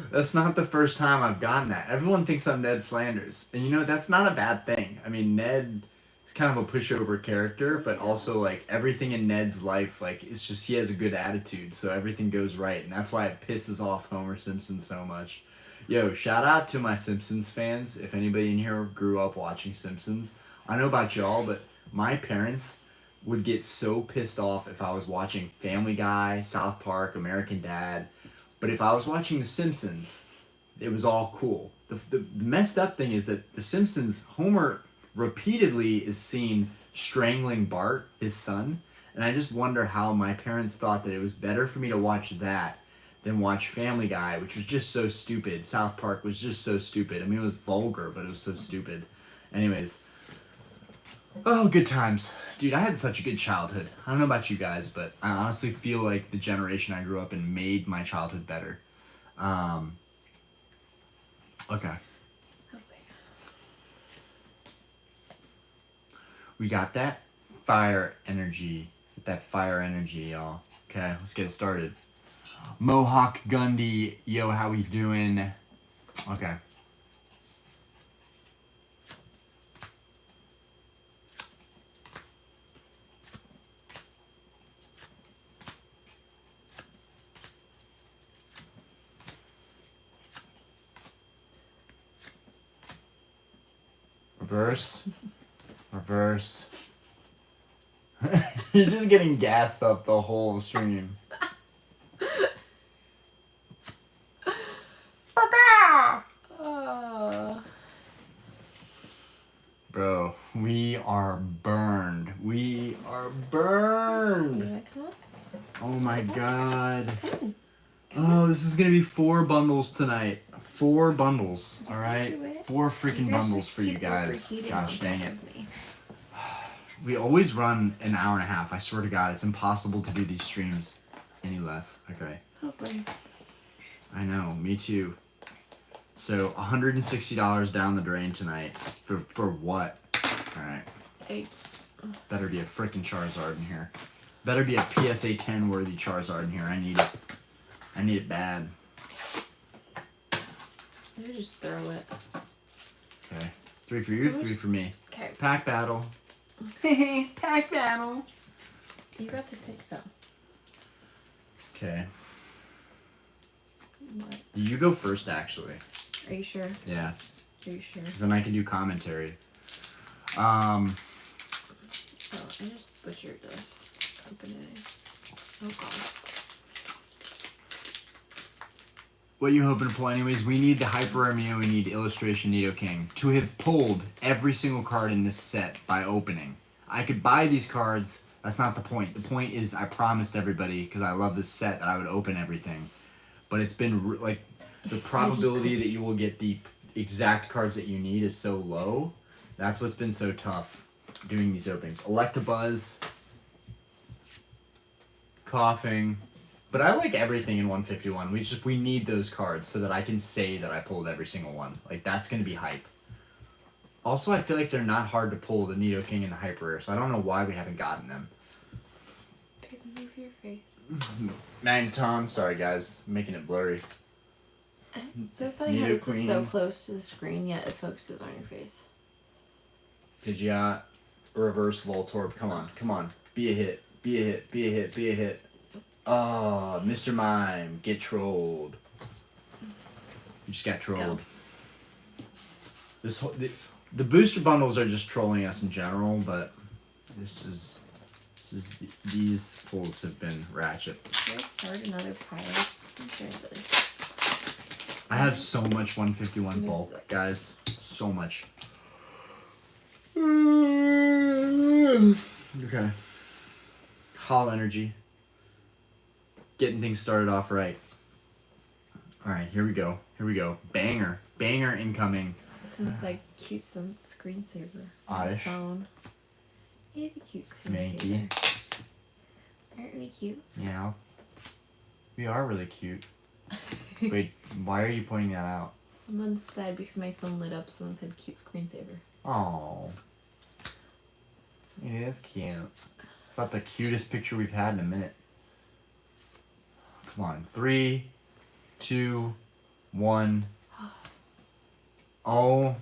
That's not the first time I've gotten that. Everyone thinks I'm Ned Flanders. And you know, that's not a bad thing. I mean, Ned is kind of a pushover character, but also, like, everything in Ned's life, like, it's just he has a good attitude, so everything goes right. And that's why it pisses off Homer Simpson so much. Yo, shout out to my Simpsons fans. If anybody in here grew up watching Simpsons, I know about y'all, but my parents would get so pissed off if I was watching Family Guy, South Park, American Dad. But if I was watching The Simpsons, it was all cool. The messed up thing is that The Simpsons, Homer repeatedly is seen strangling Bart, his son. And I just wonder how my parents thought that it was better for me to watch that than watch Family Guy, which was just so stupid. South Park was just so stupid. I mean, it was vulgar, but it was so stupid. Anyways. Oh, good times. Dude, I had such a good childhood. I don't know about you guys, but I honestly feel like the generation I grew up in made my childhood better. Okay. We got that fire energy. That fire energy, y'all. Okay, let's get it started. Mohawk Gundy, yo, how we doing? Okay. Reverse. Reverse. You're just getting gassed up the whole stream. Bro, we are burned. We are burned. Oh my god. Oh, this is gonna be 4 bundles tonight. 4 bundles, alright? 4 freaking bundles for you guys. Gosh dang it. We always run an hour and a half. I swear to God, it's impossible to do these streams any less. Okay. I know, me too. So, $160 down the drain tonight. For what? Alright. Better be a freaking Charizard in here. Better be a PSA 10 worthy Charizard in here. I need it. I need it bad. Maybe just throw it. Okay. 3 for you, 3 for me. Okay. Pack battle. Pack battle. You got to pick though. Okay. What? You go first, actually. Are you sure? Yeah. Are you sure? Because then I can do commentary. Oh, I just butchered this company. Oh god. What you hoping to pull anyways? We need the Hyper Rare Mew, we need Illustration Nidoking to have pulled every single card in this set by opening. I could buy these cards, that's not the point. The point is I promised everybody, because I love this set, that I would open everything. But it's been, like, the probability that you will get the exact cards that you need is so low. That's what's been so tough doing these openings. Electabuzz. Coughing. But I like everything in 151. We need those cards so that I can say that I pulled every single one. Like, that's going to be hype. Also, I feel like they're not hard to pull, the Nidoking and the Hyper Rare, so I don't know why we haven't gotten them. Babe, move your face. Magneton, sorry guys, I'm making it blurry. It's so funny how this is so close to the screen, yet it focuses on your face. Pidgeot, Reverse Voltorb, come on, come on. Be a hit, be a hit, be a hit, be a hit. Oh, Mr. Mime, get trolled. You just got trolled. Go. This whole, the booster bundles are just trolling us in general, but these pulls have been ratchet. Should I start another pile? I have so much 151 Move bulk, this. guys. So much. Okay. Hollow energy. Getting things started off right. Alright, here we go. Here we go. Banger. Banger incoming. Sounds like cute some screensaver on the Oddish. phone. It's a cute Manky. screensaver. Aren't we cute? Yeah. We are really cute. Wait, why are you pointing that out? Someone said, because my phone lit up, someone said cute screensaver. Oh. It is cute. About the cutest picture we've had in a minute. Come on. 3, 2, 1. Oh.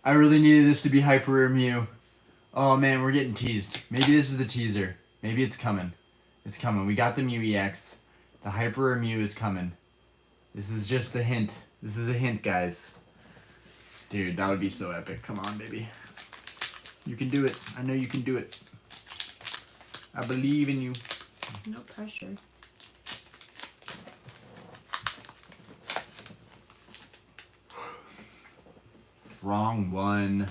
I really needed this to be Hyper Rare Mew. Oh man, we're getting teased. Maybe this is the teaser. Maybe it's coming. It's coming. We got the Mew EX. The Hyper Rare Mew is coming. This is just a hint. This is a hint, guys. Dude, that would be so epic. Come on, baby. You can do it. I know you can do it. I believe in you. No pressure. Wrong one.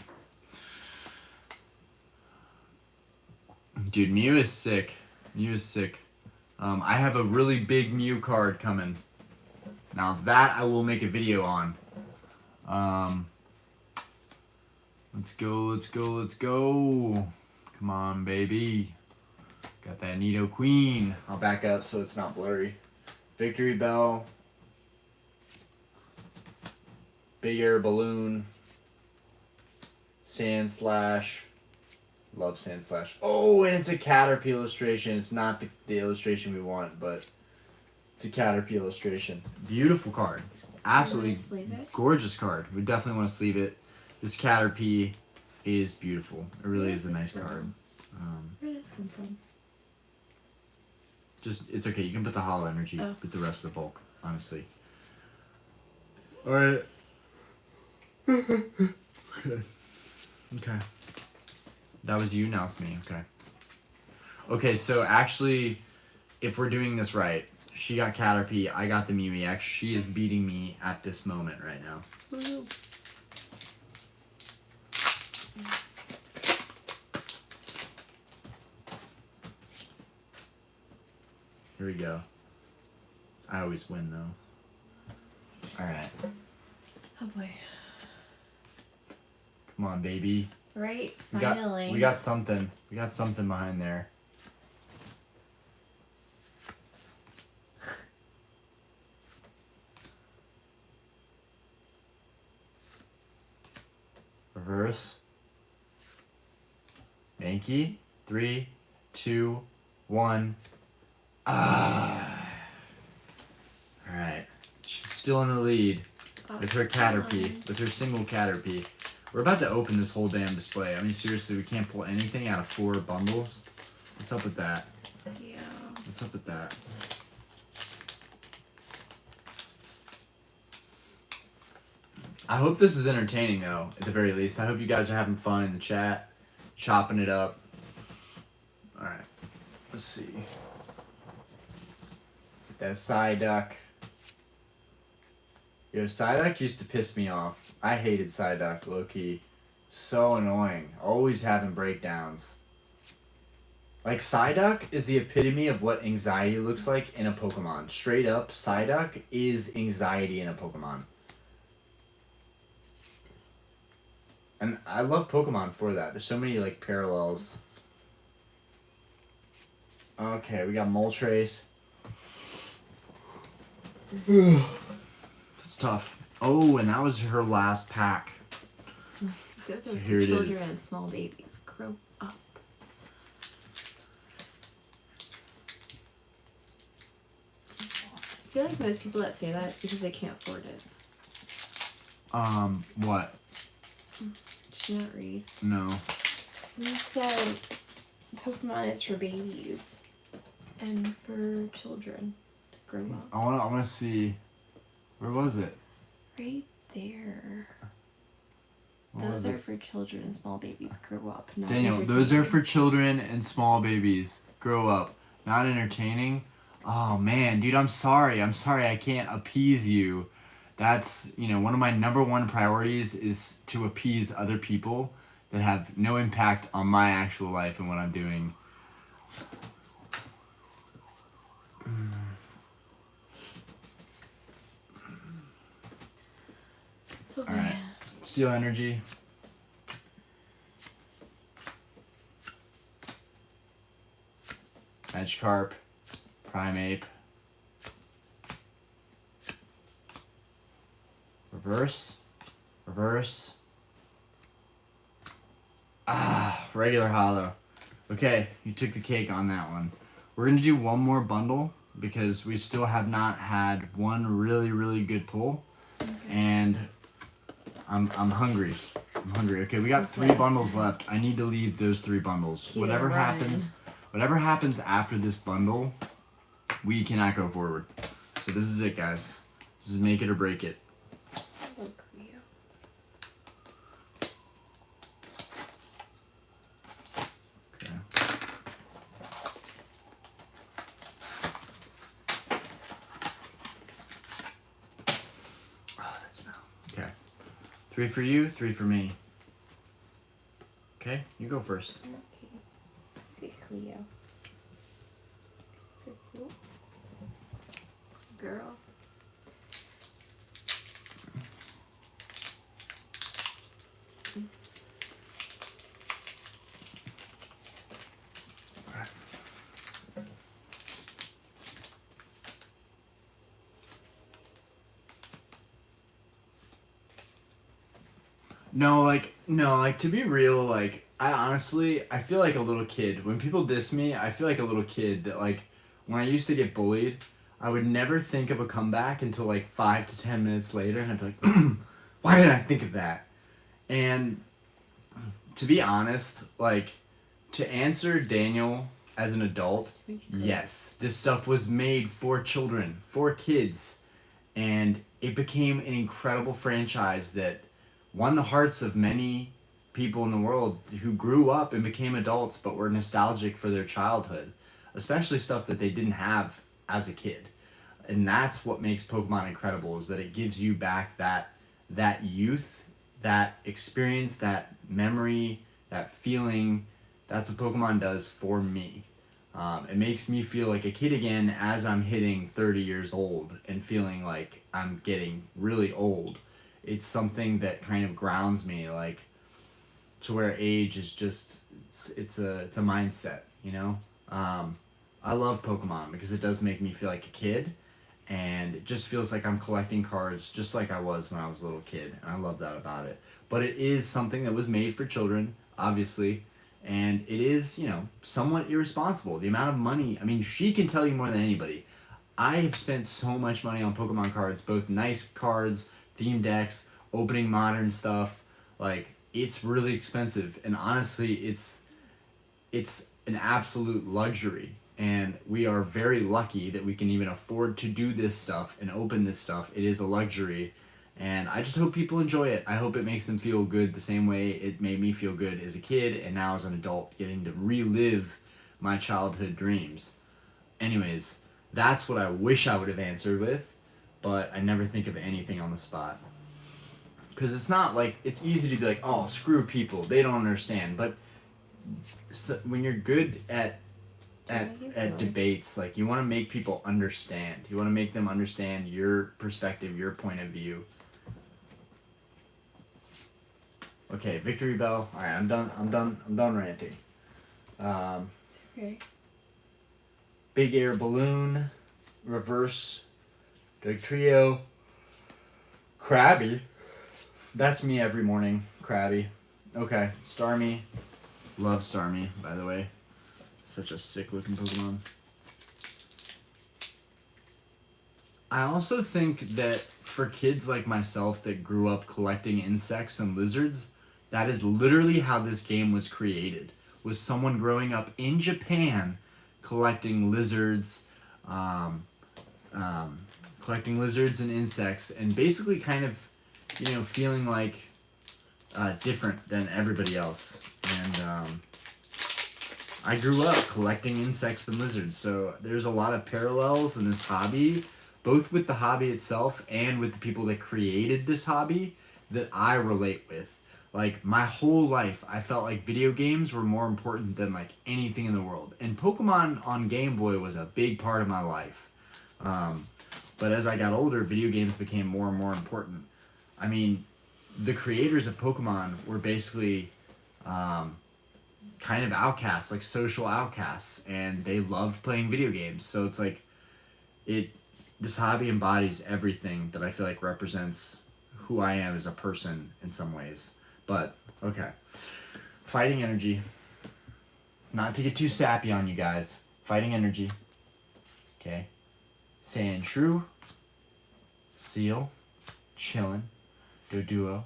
Dude, Mew is sick. Mew is sick. I have a really big Mew card coming. Now that I will make a video on. Let's go, let's go, let's go. Come on, baby. Got that Nidoking. I'll back up so it's not blurry. Victory Bell. Big Air Balloon. Sand Slash. Love Sand Slash. Oh, and it's a Caterpie illustration. It's not the illustration we want, but it's a Caterpie illustration. Beautiful card. Absolutely sleeve it? gorgeous card. We definitely want to sleeve it. This Caterpie is beautiful. It really Where is a is nice this card. Where did this come from? Just, it's okay. You can put the hollow energy Oh. with the rest of the bulk, honestly. Alright. Okay. Okay. That was you, now it's me. Okay. Okay, so actually, if we're doing this right, she got Caterpie, I got the Mew EX. She is beating me at this moment right now. Woo. Here we go. I always win, though. Alright. Oh boy. Come on, baby. Right? We Finally. we got something. We got something behind there. Reverse. Yankee. 3, 2, 1. Ah. Alright. She's still in the lead with her Caterpie. With her single Caterpie. We're about to open this whole damn display. I mean, seriously, we can't pull anything out of 4 bundles. What's up with that? Yeah. What's up with that? I hope this is entertaining, though, at the very least. I hope you guys are having fun in the chat, chopping it up. Alright, let's see. Get that Psyduck. Yo, Psyduck used to piss me off. I hated Psyduck, low-key. So annoying. Always having breakdowns. Like, Psyduck is the epitome of what anxiety looks like in a Pokemon. Straight up, Psyduck is anxiety in a Pokemon. And I love Pokemon for that. There's so many, like, parallels. Okay, we got Moltres. It's tough. Oh, and that was her last pack. Those So are here for it children is. and small babies. Grow up. I feel like most people that say that it's because they can't afford it. What? Did you not read? No. Someone said Pokemon is for babies and for children to grow up. I wanna see. Where was it? Right there. What was Those it? are for children and small babies. Grow up. Not Daniel, those are entertaining. for children and small babies. Grow up. Not entertaining. Oh man, dude, I'm sorry. I'm sorry I can't appease you. That's, one of my number one priorities is to appease other people that have no impact on my actual life and what I'm doing. Okay. All right. Steel energy. Magikarp. Primeape. Reverse. Reverse. Regular hollow. Okay, you took the cake on that one. We're going to do one more bundle because we still have not had one really, really good pull. Okay. And I'm hungry. I'm hungry. Okay, we got 3 bundles left. I need to leave those 3 bundles. Whatever happens after this bundle, we cannot go forward. So this is it, guys. This is make it or break it. Look, you. Okay. Oh, that smell. Okay. 3 for you, 3 for me. Okay, you go first. Okay. Good Cleo. So cool. Girl. No, to be real, I feel like a little kid. When people diss me, I feel like a little kid that, when I used to get bullied, I would never think of a comeback until, 5 to 10 minutes later, and I'd be like, why didn't I think of that? And to be honest, to answer Daniel as an adult, yes, this stuff was made for children, for kids, and it became an incredible franchise that won the hearts of many people in the world who grew up and became adults but were nostalgic for their childhood, especially stuff that they didn't have as a kid. And that's what makes Pokemon incredible, is that it gives you back that youth, that experience, that memory, that feeling. That's what Pokemon does for me. It makes me feel like a kid again as I'm hitting 30 years old and feeling like I'm getting really old. It's something that kind of grounds me, to where age is just, it's a mindset, I love Pokemon because it does make me feel like a kid, and it just feels like I'm collecting cards just like I was when I was a little kid, and I love that about it. But it is something that was made for children, obviously, and it is, somewhat irresponsible. The amount of money, she can tell you more than anybody. I have spent so much money on Pokemon cards, both nice cards, theme decks, opening modern stuff. It's really expensive, and honestly, it's an absolute luxury, and we are very lucky that we can even afford to do this stuff and open this stuff. It is a luxury, and I just hope people enjoy it. I hope it makes them feel good the same way it made me feel good as a kid and now as an adult, getting to relive my childhood dreams. Anyways, that's what I wish I would have answered with, but I never think of anything on the spot. Because it's not it's easy to be like, oh, screw people, they don't understand. But when you're good at debates, you want to make people understand. You want to make them understand your perspective, your point of view. Okay, victory bell. All right, I'm done ranting. It's okay. Big air balloon, reverse, Dugtrio, Krabby. That's me every morning, Krabby. Okay, Starmie. Love Starmie, by the way. Such a sick looking Pokemon. I also think that for kids like myself that grew up collecting insects and lizards, that is literally how this game was created. Was someone growing up in Japan collecting lizards, and insects, and basically kind of, feeling different than everybody else. And I grew up collecting insects and lizards, so there's a lot of parallels in this hobby, both with the hobby itself and with the people that created this hobby that I relate with. Like, my whole life, I felt like video games were more important than, like, anything in the world. And Pokemon on Game Boy was a big part of my life. But as I got older, video games became more and more important. I mean, the creators of Pokemon were basically kind of outcasts, like social outcasts, and they loved playing video games. So it's like, this hobby embodies everything that I feel like represents who I am as a person in some ways. But, okay. Fighting energy. Not to get too sappy on you guys. Fighting energy. Okay. Sandshrew. Seal. Chillin'. Doduo.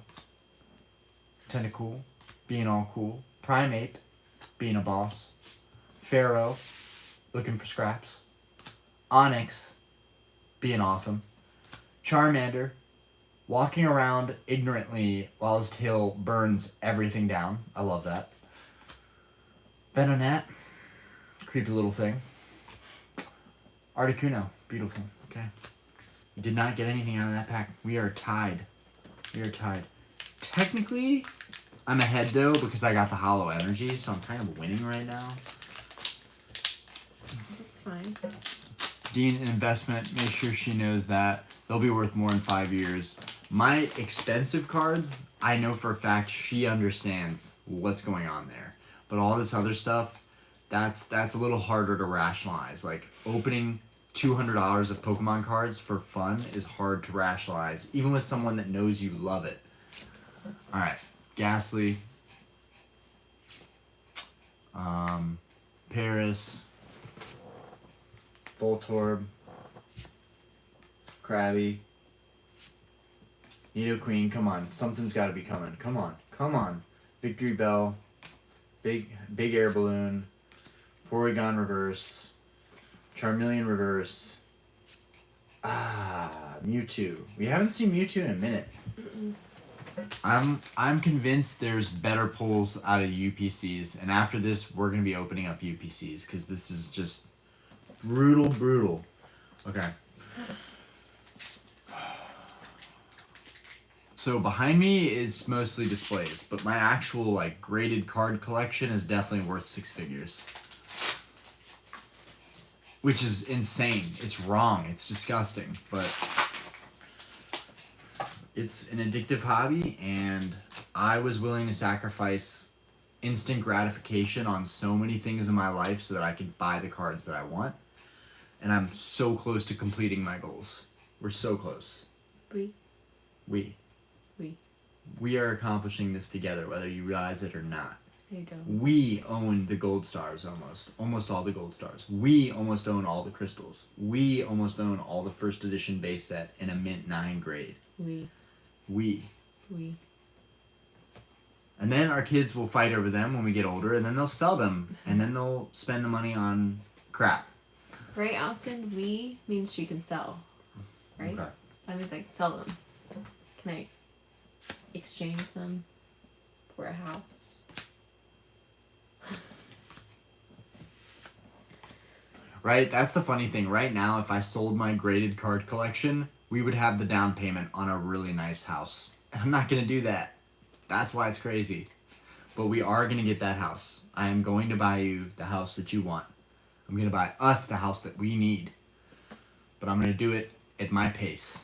Tentacool. Being all cool. Primeape. Being a boss. Pharaoh. Looking for scraps. Onyx. Being awesome. Charmander. Walking around ignorantly while his tail burns everything down. I love that. Venonat. Creepy little thing. Articuno. Beautiful. Okay. We did not get anything out of that pack. We are tied. We are tied. Technically, I'm ahead though because I got the hollow energy, so I'm kind of winning right now. That's fine. Dean, an investment. Make sure she knows that. They'll be worth more in 5 years. My expensive cards, I know for a fact she understands what's going on there. But all this other stuff, that's a little harder to rationalize. Like, opening $200 of Pokemon cards for fun is hard to rationalize, even with someone that knows you love it. Alright, Ghastly. Paris. Voltorb. Krabby. Nidoqueen, come on. Something's got to be coming. Come on. Come on. Victory Bell. Big Air Balloon. Porygon Reverse. Charmeleon Reverse. Mewtwo. We haven't seen Mewtwo in a minute. I'm convinced there's better pulls out of UPCs, and after this, we're going to be opening up UPCs, because this is just brutal. Okay. So behind me is mostly displays, but my actual like graded card collection is definitely worth 6 figures. Which is insane. It's wrong. It's disgusting, but it's an addictive hobby, and I was willing to sacrifice instant gratification on so many things in my life so that I could buy the cards that I want. And I'm so close to completing my goals. We're so close. We are accomplishing this together, whether you realize it or not. You don't. We own the gold stars almost all the gold stars. We almost own all the crystals. We almost own all the first edition base set in a mint 9 grade. We. And then our kids will fight over them when we get older, and then they'll sell them, and then they'll spend the money on crap. Right, Austin? We means she can sell. Right? Okay. That means I can sell them. Can I exchange them for a house? Right? That's the funny thing. Right now, if I sold my graded card collection, we would have the down payment on a really nice house. And I'm not going to do that. That's why it's crazy. But we are going to get that house. I am going to buy you the house that you want. I'm going to buy us the house that we need. But I'm going to do it at my pace.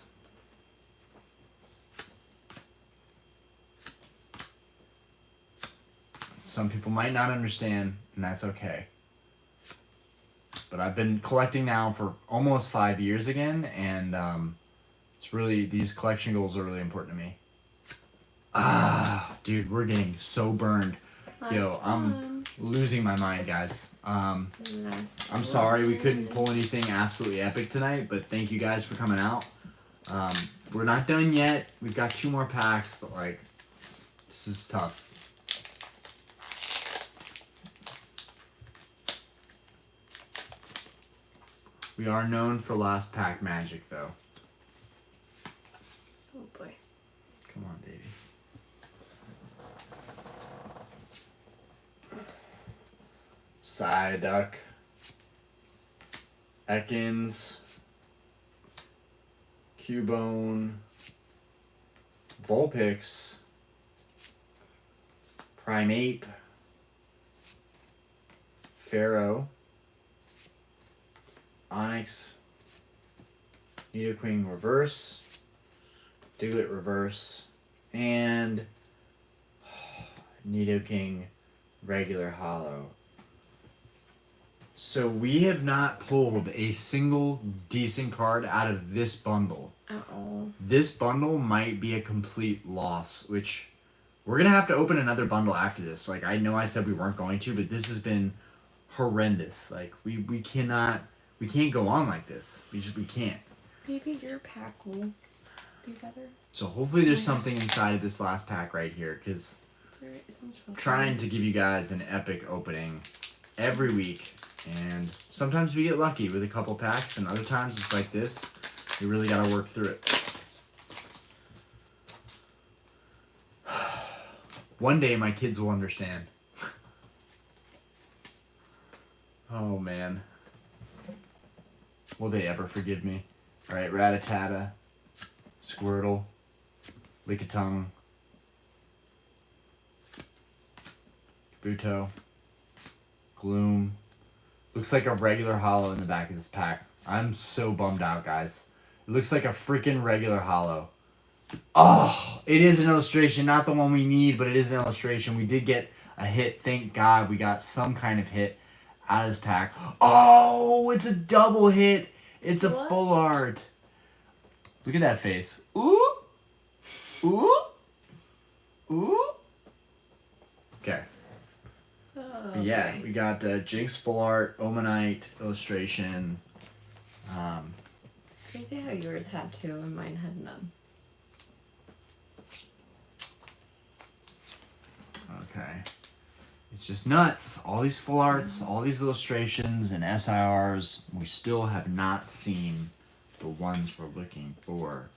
Some people might not understand, and that's okay. But I've been collecting now for almost 5 years again, and it's really, these collection goals are really important to me. Dude, we're getting so burned. Yo, I'm losing my mind, guys. I'm sorry we couldn't pull anything absolutely epic tonight, but thank you guys for coming out. We're not done yet. We've got 2 more packs, but like, this is tough. We are known for last pack magic, though. Oh boy. Come on, baby. Psyduck, Ekans, Cubone, Vulpix, Primeape, Pharaoh, Onyx, Nidoking Reverse, Diglett Reverse, and Nidoking Regular Hollow. So we have not pulled a single decent card out of this bundle. Uh-oh. This bundle might be a complete loss, which we're going to have to open another bundle after this. Like, I know I said we weren't going to, but this has been horrendous. Like, we can't go on like this. We can't. Maybe your pack will be better. So hopefully there's something inside of this last pack right here, because I'm trying to give you guys an epic opening every week. And sometimes we get lucky with a couple packs, and other times it's like this. You really got to work through it. One day my kids will understand. Oh, man. Will they ever forgive me? All right, Rattata, Squirtle, Lickitung, Kabuto, Gloom. Looks like a regular hollow in the back of this pack. I'm so bummed out, guys. It looks like a freaking regular hollow. Oh, it is an illustration. Not the one we need, but it is an illustration. We did get a hit. Thank God we got some kind of hit out of this pack. Oh, it's a double hit. It's a full art. Look at that face. Ooh. Ooh. Ooh. Okay. But yeah, we got Jinx full art, Omanite illustration. Crazy how yours had two and mine had none. Okay. It's just nuts. All these full arts, all these illustrations and SIRs, we still have not seen the ones we're looking for.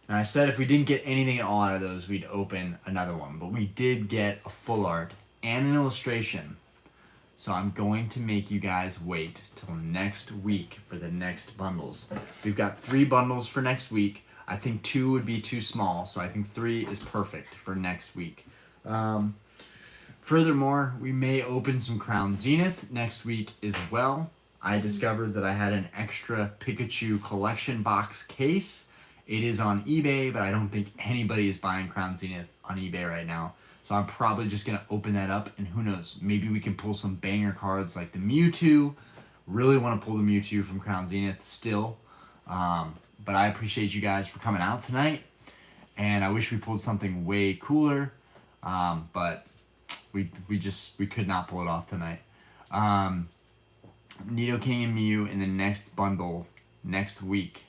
Now I said if we didn't get anything at all out of those, we'd open another one. But we did get a full art and an illustration. So I'm going to make you guys wait till next week for the next bundles. We've got 3 bundles for next week. I think 2 would be too small, so I think 3 is perfect for next week. Furthermore, we may open some Crown Zenith next week as well. I discovered that I had an extra Pikachu collection box case. It is on eBay, but I don't think anybody is buying Crown Zenith on eBay right now. So I'm probably just going to open that up, and who knows, maybe we can pull some banger cards like the Mewtwo. Really want to pull the Mewtwo from Crown Zenith still. But I appreciate you guys for coming out tonight, and I wish we pulled something way cooler, but we could not pull it off tonight. Nidoking and Mew in the next bundle next week.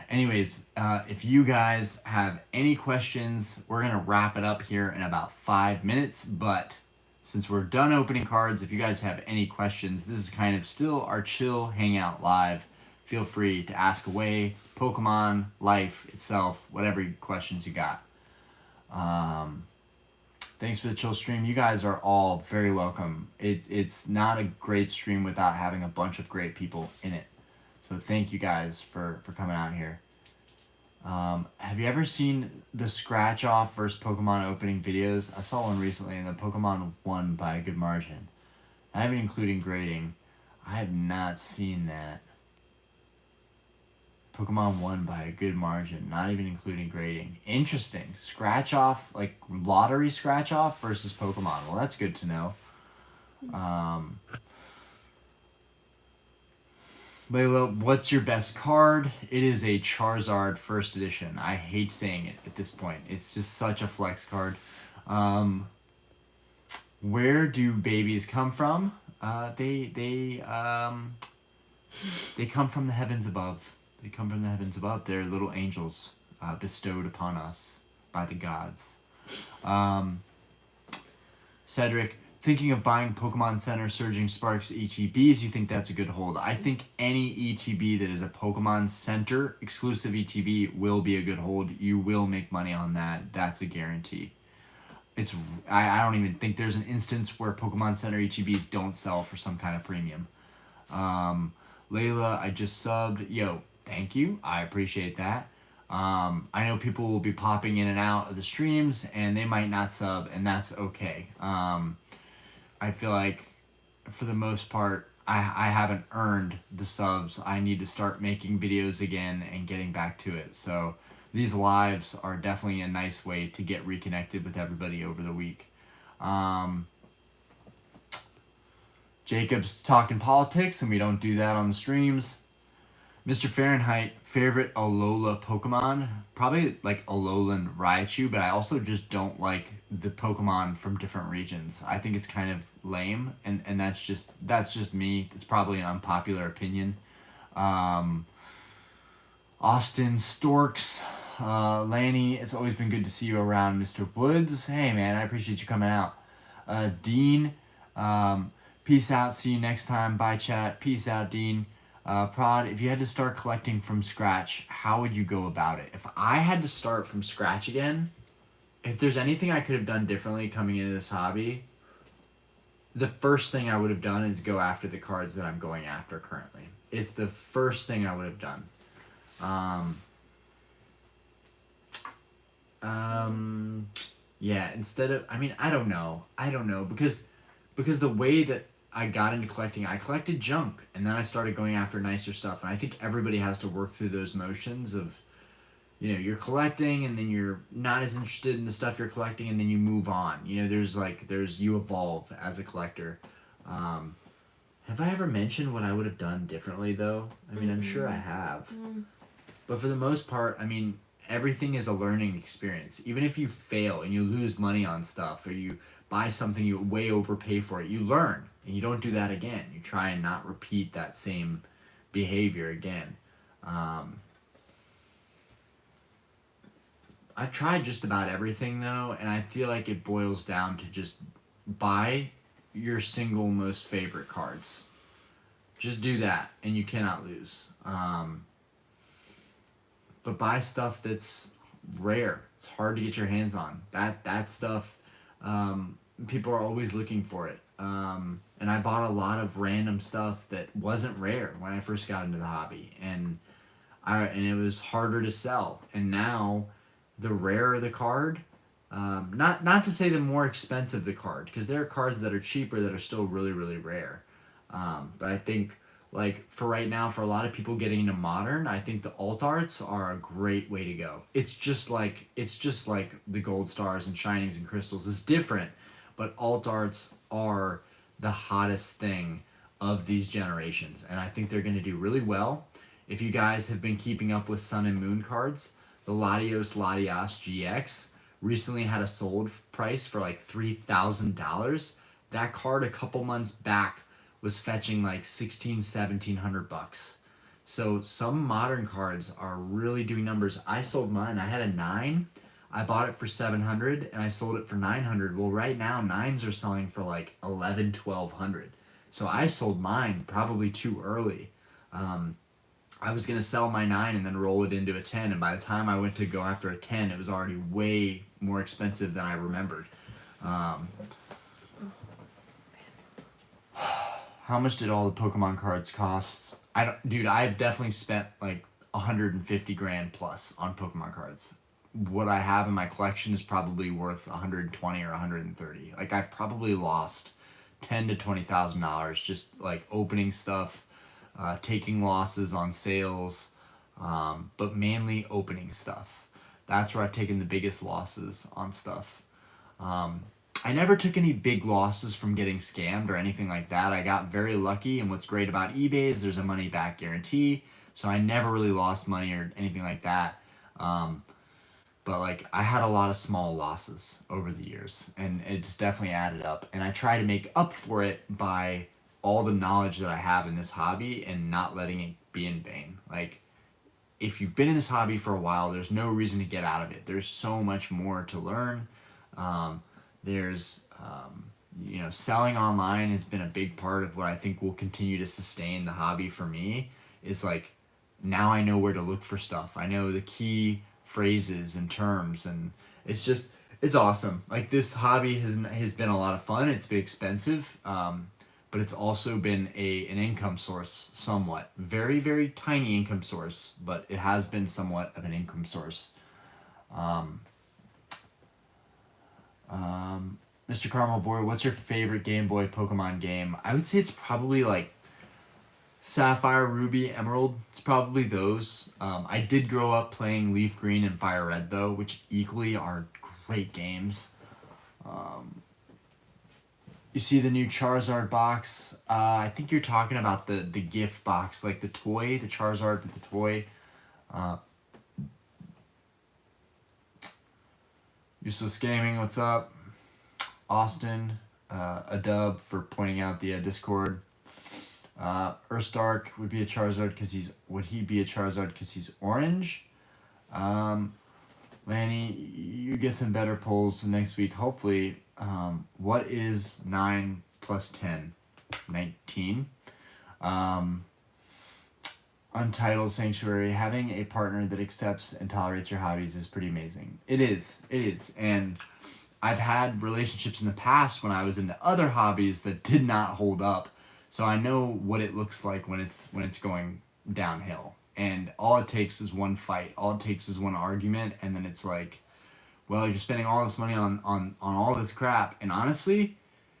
Anyways, if you guys have any questions, we're going to wrap it up here in about 5 minutes. But since we're done opening cards, if you guys have any questions, this is kind of still our chill hangout live. Feel free to ask away. Pokemon, life itself, whatever questions you got. Thanks for the chill stream. You guys are all very welcome. It's not a great stream without having a bunch of great people in it. So thank you guys for coming out here. Have you ever seen the scratch off versus Pokemon opening videos? I saw one recently and the Pokemon won by a good margin. Not even including grading. I have not seen that. Pokemon won by a good margin, not even including grading. Interesting. Scratch off, like lottery scratch off versus Pokemon. Well, that's good to know. Layla, what's your best card? It is a Charizard first edition. I hate saying it at this point. It's just such a flex card. Where do babies come from? They come from the heavens above. They come from the heavens above. They're little angels bestowed upon us by the gods. Cedric, thinking of buying Pokemon Center Surging Sparks ETBs, you think that's a good hold? I think any ETB that is a Pokemon Center exclusive ETB will be a good hold. You will make money on that. That's a guarantee. It's I don't even think there's an instance where Pokemon Center HEBs don't sell for some kind of premium. Layla, I just subbed. Yo, thank you. I appreciate that. I know people will be popping in and out of the streams and they might not sub, and that's okay. I feel like for the most part, I haven't earned the subs. I need to start making videos again and getting back to it. So these lives are definitely a nice way to get reconnected with everybody over the week. Jacob's talking politics, and we don't do that on the streams. Mr. Fahrenheit, favorite Alola Pokemon? Probably like Alolan Raichu, but I also just don't like the Pokemon from different regions. I think it's kind of lame, and that's just me. It's probably an unpopular opinion. Austin Storks, Lanny, it's always been good to see you around, Mr. Woods. Hey man, I appreciate you coming out. Dean, peace out. See you next time. Bye, chat. Peace out, Dean. Prod, if you had to start collecting from scratch, how would you go about it? If I had to start from scratch again, if there's anything I could have done differently coming into this hobby, the first thing I would have done is go after the cards that I'm going after currently. It's the first thing I would have done. Yeah, instead of, I mean, I don't know, because the way that I got into collecting, I collected junk, and then I started going after nicer stuff, and I think everybody has to work through those motions of, you know, you're collecting, and then you're not as interested in the stuff you're collecting, and then you move on. You know, you evolve as a collector. Have I ever mentioned what I would have done differently, though? I mean, I'm sure I have. But for the most part, I mean, everything is a learning experience. Even if you fail and you lose money on stuff, or you buy something you way overpay for it, you learn, and you don't do that again. You try and not repeat that same behavior again. I've tried just about everything, though, and I feel like it boils down to just buy your single most favorite cards. Just do that, and you cannot lose. But buy stuff that's rare. It's hard to get your hands on. That stuff, people are always looking for it. And I bought a lot of random stuff that wasn't rare when I first got into the hobby, and it was harder to sell. And now, the rarer the card, not to say the more expensive the card, because there are cards that are cheaper that are still really, really rare. But I think, like, for right now, for a lot of people getting into modern, I think the alt arts are a great way to go. It's just like the gold stars and shinings and crystals. It's different, but alt arts are the hottest thing of these generations, and I think they're going to do really well. If you guys have been keeping up with Sun and Moon cards, the Latios GX recently had a sold price for like $3,000. That card a couple months back was fetching like $1,600-$1,700. So some modern cards are really doing numbers. I sold mine. I had a 9. I bought it for $700 and I sold it for $900. Well, right now 9s are selling for like $1,100-$1,200. So I sold mine probably too early. I was going to sell my 9 and then roll it into a 10, and by the time I went to go after a 10, it was already way more expensive than I remembered. How much did all the Pokemon cards cost? Dude, I've definitely spent like 150 grand plus on Pokemon cards. What I have in my collection is probably worth 120 or 130. Like, I've probably lost $10,000 to $20,000 just like opening stuff, taking losses on sales, but mainly opening stuff. That's where I've taken the biggest losses on stuff. I never took any big losses from getting scammed or anything like that. I got very lucky, and what's great about eBay is there's a money back guarantee, so I never really lost money or anything like that. But like, I had a lot of small losses over the years, and it's definitely added up, and I try to make up for it by all the knowledge that I have in this hobby and not letting it be in vain. Like, if you've been in this hobby for a while, there's no reason to get out of it. There's so much more to learn. Selling online has been a big part of what I think will continue to sustain the hobby for me. Is like, now I know where to look for stuff. I know the key phrases and terms, and it's It's awesome. Like, this hobby has been a lot of fun. It's been expensive, but it's also been an income source somewhat. Very, very tiny income source, but it has been somewhat of an income source. Mr. Caramel Boy, what's your favorite Game Boy Pokemon game? I would say it's probably like Sapphire, Ruby, Emerald. It's probably those. I did grow up playing Leaf Green and Fire Red, though, which equally are great games. You see the new Charizard box. I think you're talking about the gift box, like the toy, the Charizard with the toy. Useless Gaming, what's up? Austin, a dub for pointing out the Discord. Earthstark would be a Charizard because would he be a Charizard because he's orange? Lanny, you get some better polls next week, hopefully. What is 9 plus 10? 19. Untitled Sanctuary, having a partner that accepts and tolerates your hobbies is pretty amazing. It is. And I've had relationships in the past when I was into other hobbies that did not hold up. So I know what it looks like when it's going downhill. And all it takes is one fight. All it takes is one argument, and then it's like, well, you're spending all this money on all this crap. And honestly,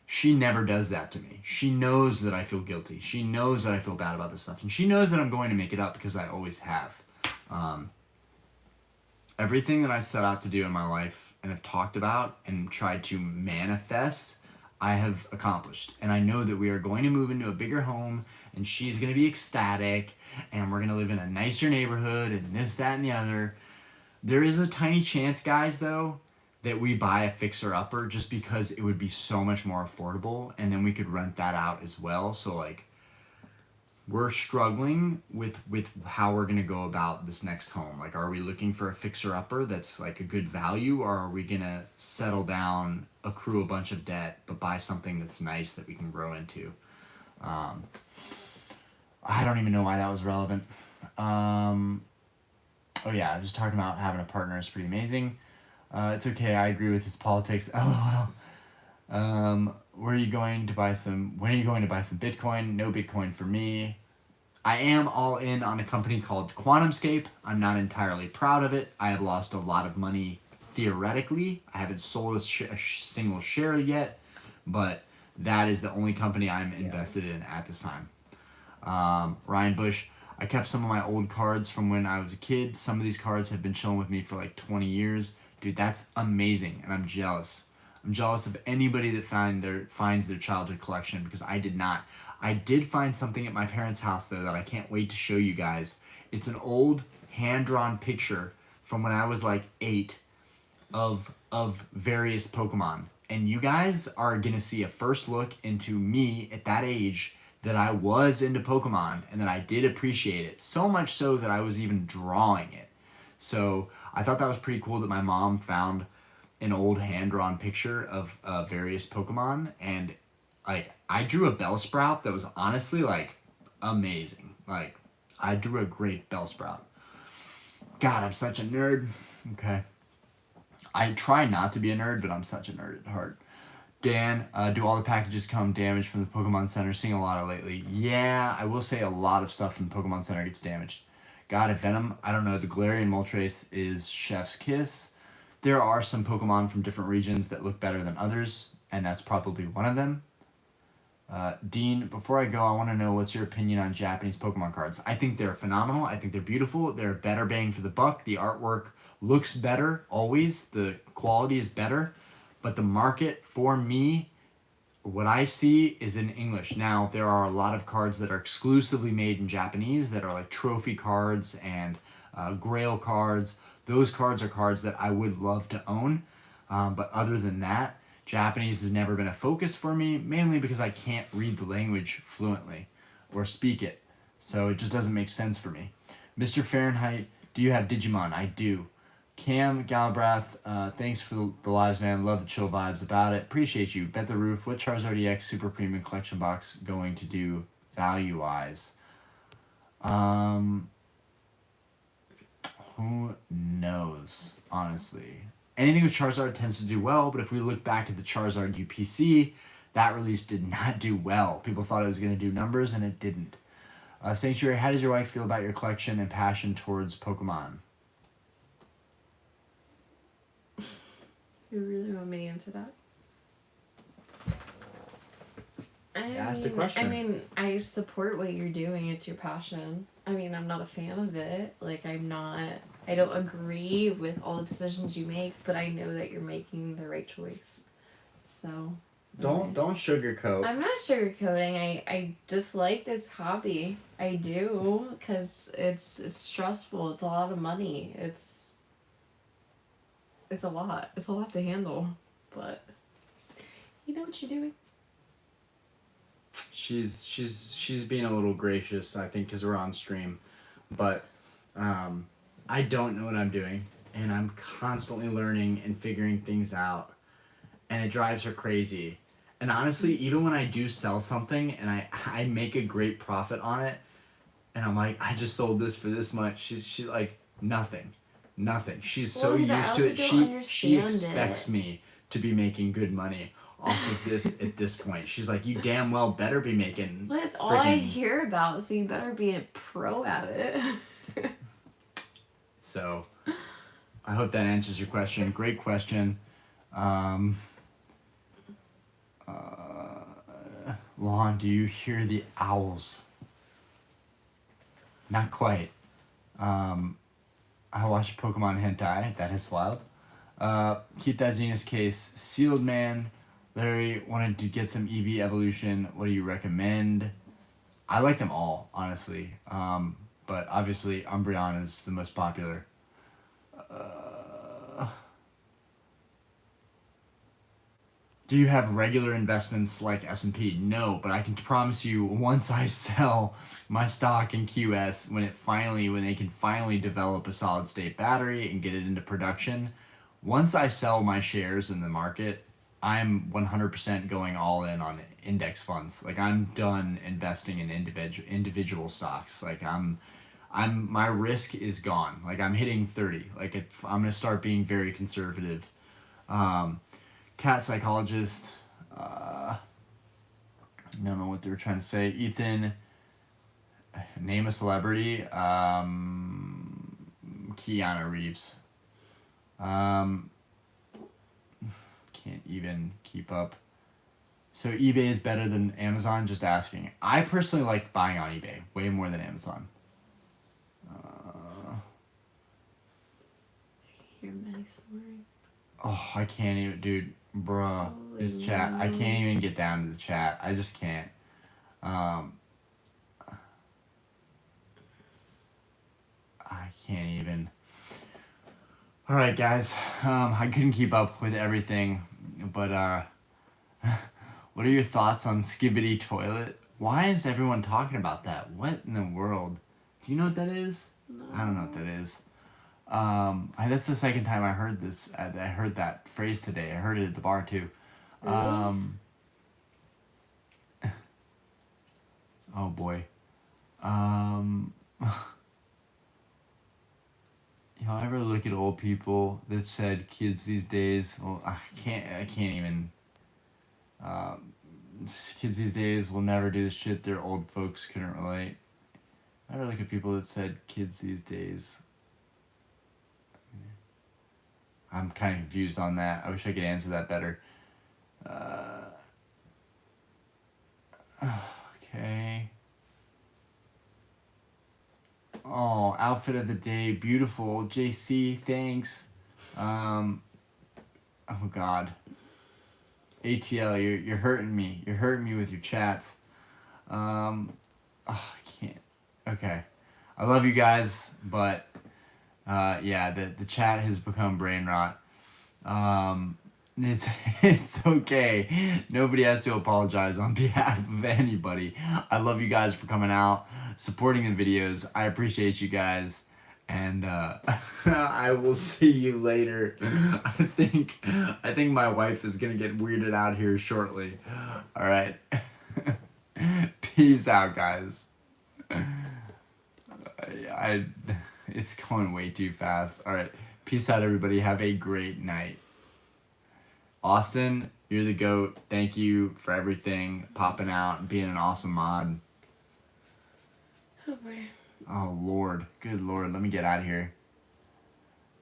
she never does that to me. She knows that I feel guilty. She knows that I feel bad about this stuff. And she knows that I'm going to make it up because I always have. Everything that I set out to do in my life and have talked about and tried to manifest, I have accomplished. And I know that we are going to move into a bigger home, and she's going to be ecstatic, and we're going to live in a nicer neighborhood, and this, that, and the other. There is a tiny chance, guys, though, that we buy a fixer-upper just because it would be so much more affordable, and then we could rent that out as well. So, like, we're struggling with how we're going to go about this next home. Like, are we looking for a fixer-upper that's, like, a good value, or are we going to settle down, accrue a bunch of debt, but buy something that's nice that we can grow into? I don't even know why that was relevant. Oh yeah, just talking about having a partner is pretty amazing. It's okay, I agree with his politics. LOL. When are you going to buy some Bitcoin? No Bitcoin for me. I am all in on a company called QuantumScape. I'm not entirely proud of it. I have lost a lot of money theoretically. I haven't sold a single share yet, but that is the only company I'm invested in at this time. Ryan Bush, I kept some of my old cards from when I was a kid. Some of these cards have been chilling with me for like 20 years. Dude, that's amazing, and I'm jealous. I'm jealous of anybody that finds their childhood collection, because I did not. I did find something at my parents' house, though, that I can't wait to show you guys. It's an old hand-drawn picture from when I was like 8 of various Pokemon. And you guys are going to see a first look into me at that age, that I was into Pokemon and that I did appreciate it. So much so that I was even drawing it. So I thought that was pretty cool that my mom found an old hand-drawn picture of various Pokemon. And like, I drew a Bellsprout that was honestly like amazing. Like, I drew a great Bellsprout. God, I'm such a nerd. Okay. I try not to be a nerd, but I'm such a nerd at heart. Dan, do all the packages come damaged from the Pokemon Center? Seeing a lot of lately. Yeah, I will say a lot of stuff from the Pokemon Center gets damaged. God, if Venom, I don't know, the Galarian Moltres is Chef's Kiss. There are some Pokemon from different regions that look better than others, and that's probably one of them. Dean, before I go, I want to know what's your opinion on Japanese Pokemon cards. I think they're phenomenal. I think they're beautiful. They're better bang for the buck. The artwork looks better, always. The quality is better. But the market for me, what I see, is in English. Now, there are a lot of cards that are exclusively made in Japanese that are like trophy cards and grail cards. Those cards are cards that I would love to own. But other than that, Japanese has never been a focus for me, mainly because I can't read the language fluently or speak it. So it just doesn't make sense for me. Mr. Fahrenheit, do you have Digimon? I do. Cam Galbraith, thanks for the lives, man. Love the chill vibes about it. Appreciate you. Bet the Roof, what Charizard EX Super Premium Collection Box going to do value-wise? Who knows, honestly. anything with Charizard tends to do well, but if we look back at the Charizard UPC, that release did not do well. People thought it was going to do numbers, and it didn't. Sanctuary, how does your wife feel about your collection and passion towards Pokemon? You really want me to answer that? Ask the question. I mean, I support what you're doing. It's your passion. I mean, I'm not a fan of it. Like, I don't agree with all the decisions you make, but I know that you're making the right choice. So. Don't sugarcoat. I'm not sugarcoating. I dislike this hobby. I do, because it's stressful. It's a lot of money. It's a lot. It's a lot to handle. But you know what you're doing. She's being a little gracious, I think, because we're on stream, but I don't know what I'm doing, and I'm constantly learning and figuring things out, and it drives her crazy. And honestly, even when I do sell something and I make a great profit on it, and I'm like, I just sold this for this much, she's like, nothing. She's so used to it. She expects me to be making good money off of this at this point. She's like, you damn well better be making. Well, it's all I hear about, so you better be a pro at it. So, I hope that answers your question. Great question. Lon, do you hear the owls? Not quite. I watched Pokemon hentai. That is wild. Keep that Zenus case. Sealed Man. Larry wanted to get some EV evolution. What do you recommend? I like them all, honestly. But obviously Umbreon is the most popular. Do you have regular investments like S&P? No, but I can promise you once I sell my stock in QS, when they can finally develop a solid state battery and get it into production, once I sell my shares in the market, I'm 100% going all in on index funds. Like, I'm done investing in individual stocks. Like, my risk is gone. Like, I'm hitting 30. Like, I'm gonna start being very conservative. Cat psychologist. I don't know what they were trying to say. Ethan, name a celebrity. Keanu Reeves. Can't even keep up. So eBay is better than Amazon? Just asking. I personally like buying on eBay way more than Amazon. I hear Maddie snoring. Oh, I can't even, dude. Bruh, this chat. I can't even get down to the chat. I just can't. I can't even. All right, guys. I couldn't keep up with everything, but what are your thoughts on Skibidi Toilet? Why is everyone talking about that? What in the world? Do you know what that is? No. I don't know what that is. That's the second time I heard this. I heard that phrase today. I heard it at the bar too. Really? Oh boy. Y'all ever look at old people that said kids these days? Well, I can't even. Kids these days will never do the shit their old folks couldn't relate. I ever look at people that said kids these days. I'm kind of confused on that. I wish I could answer that better. Okay. Oh, outfit of the day, beautiful. JC, thanks. Oh God. ATL, you're hurting me. You're hurting me with your chats. I can't. Okay. I love you guys, but yeah, the chat has become brain rot. It's okay. Nobody has to apologize on behalf of anybody. I love you guys for coming out, supporting the videos. I appreciate you guys, and I will see you later. I think my wife is gonna get weirded out here shortly. All right. Peace out, guys. It's going way too fast. All right. Peace out, everybody. Have a great night. Austin, you're the GOAT. Thank you for everything, popping out, and being an awesome mod. Oh boy. Oh, Lord. Good Lord. Let me get out of here.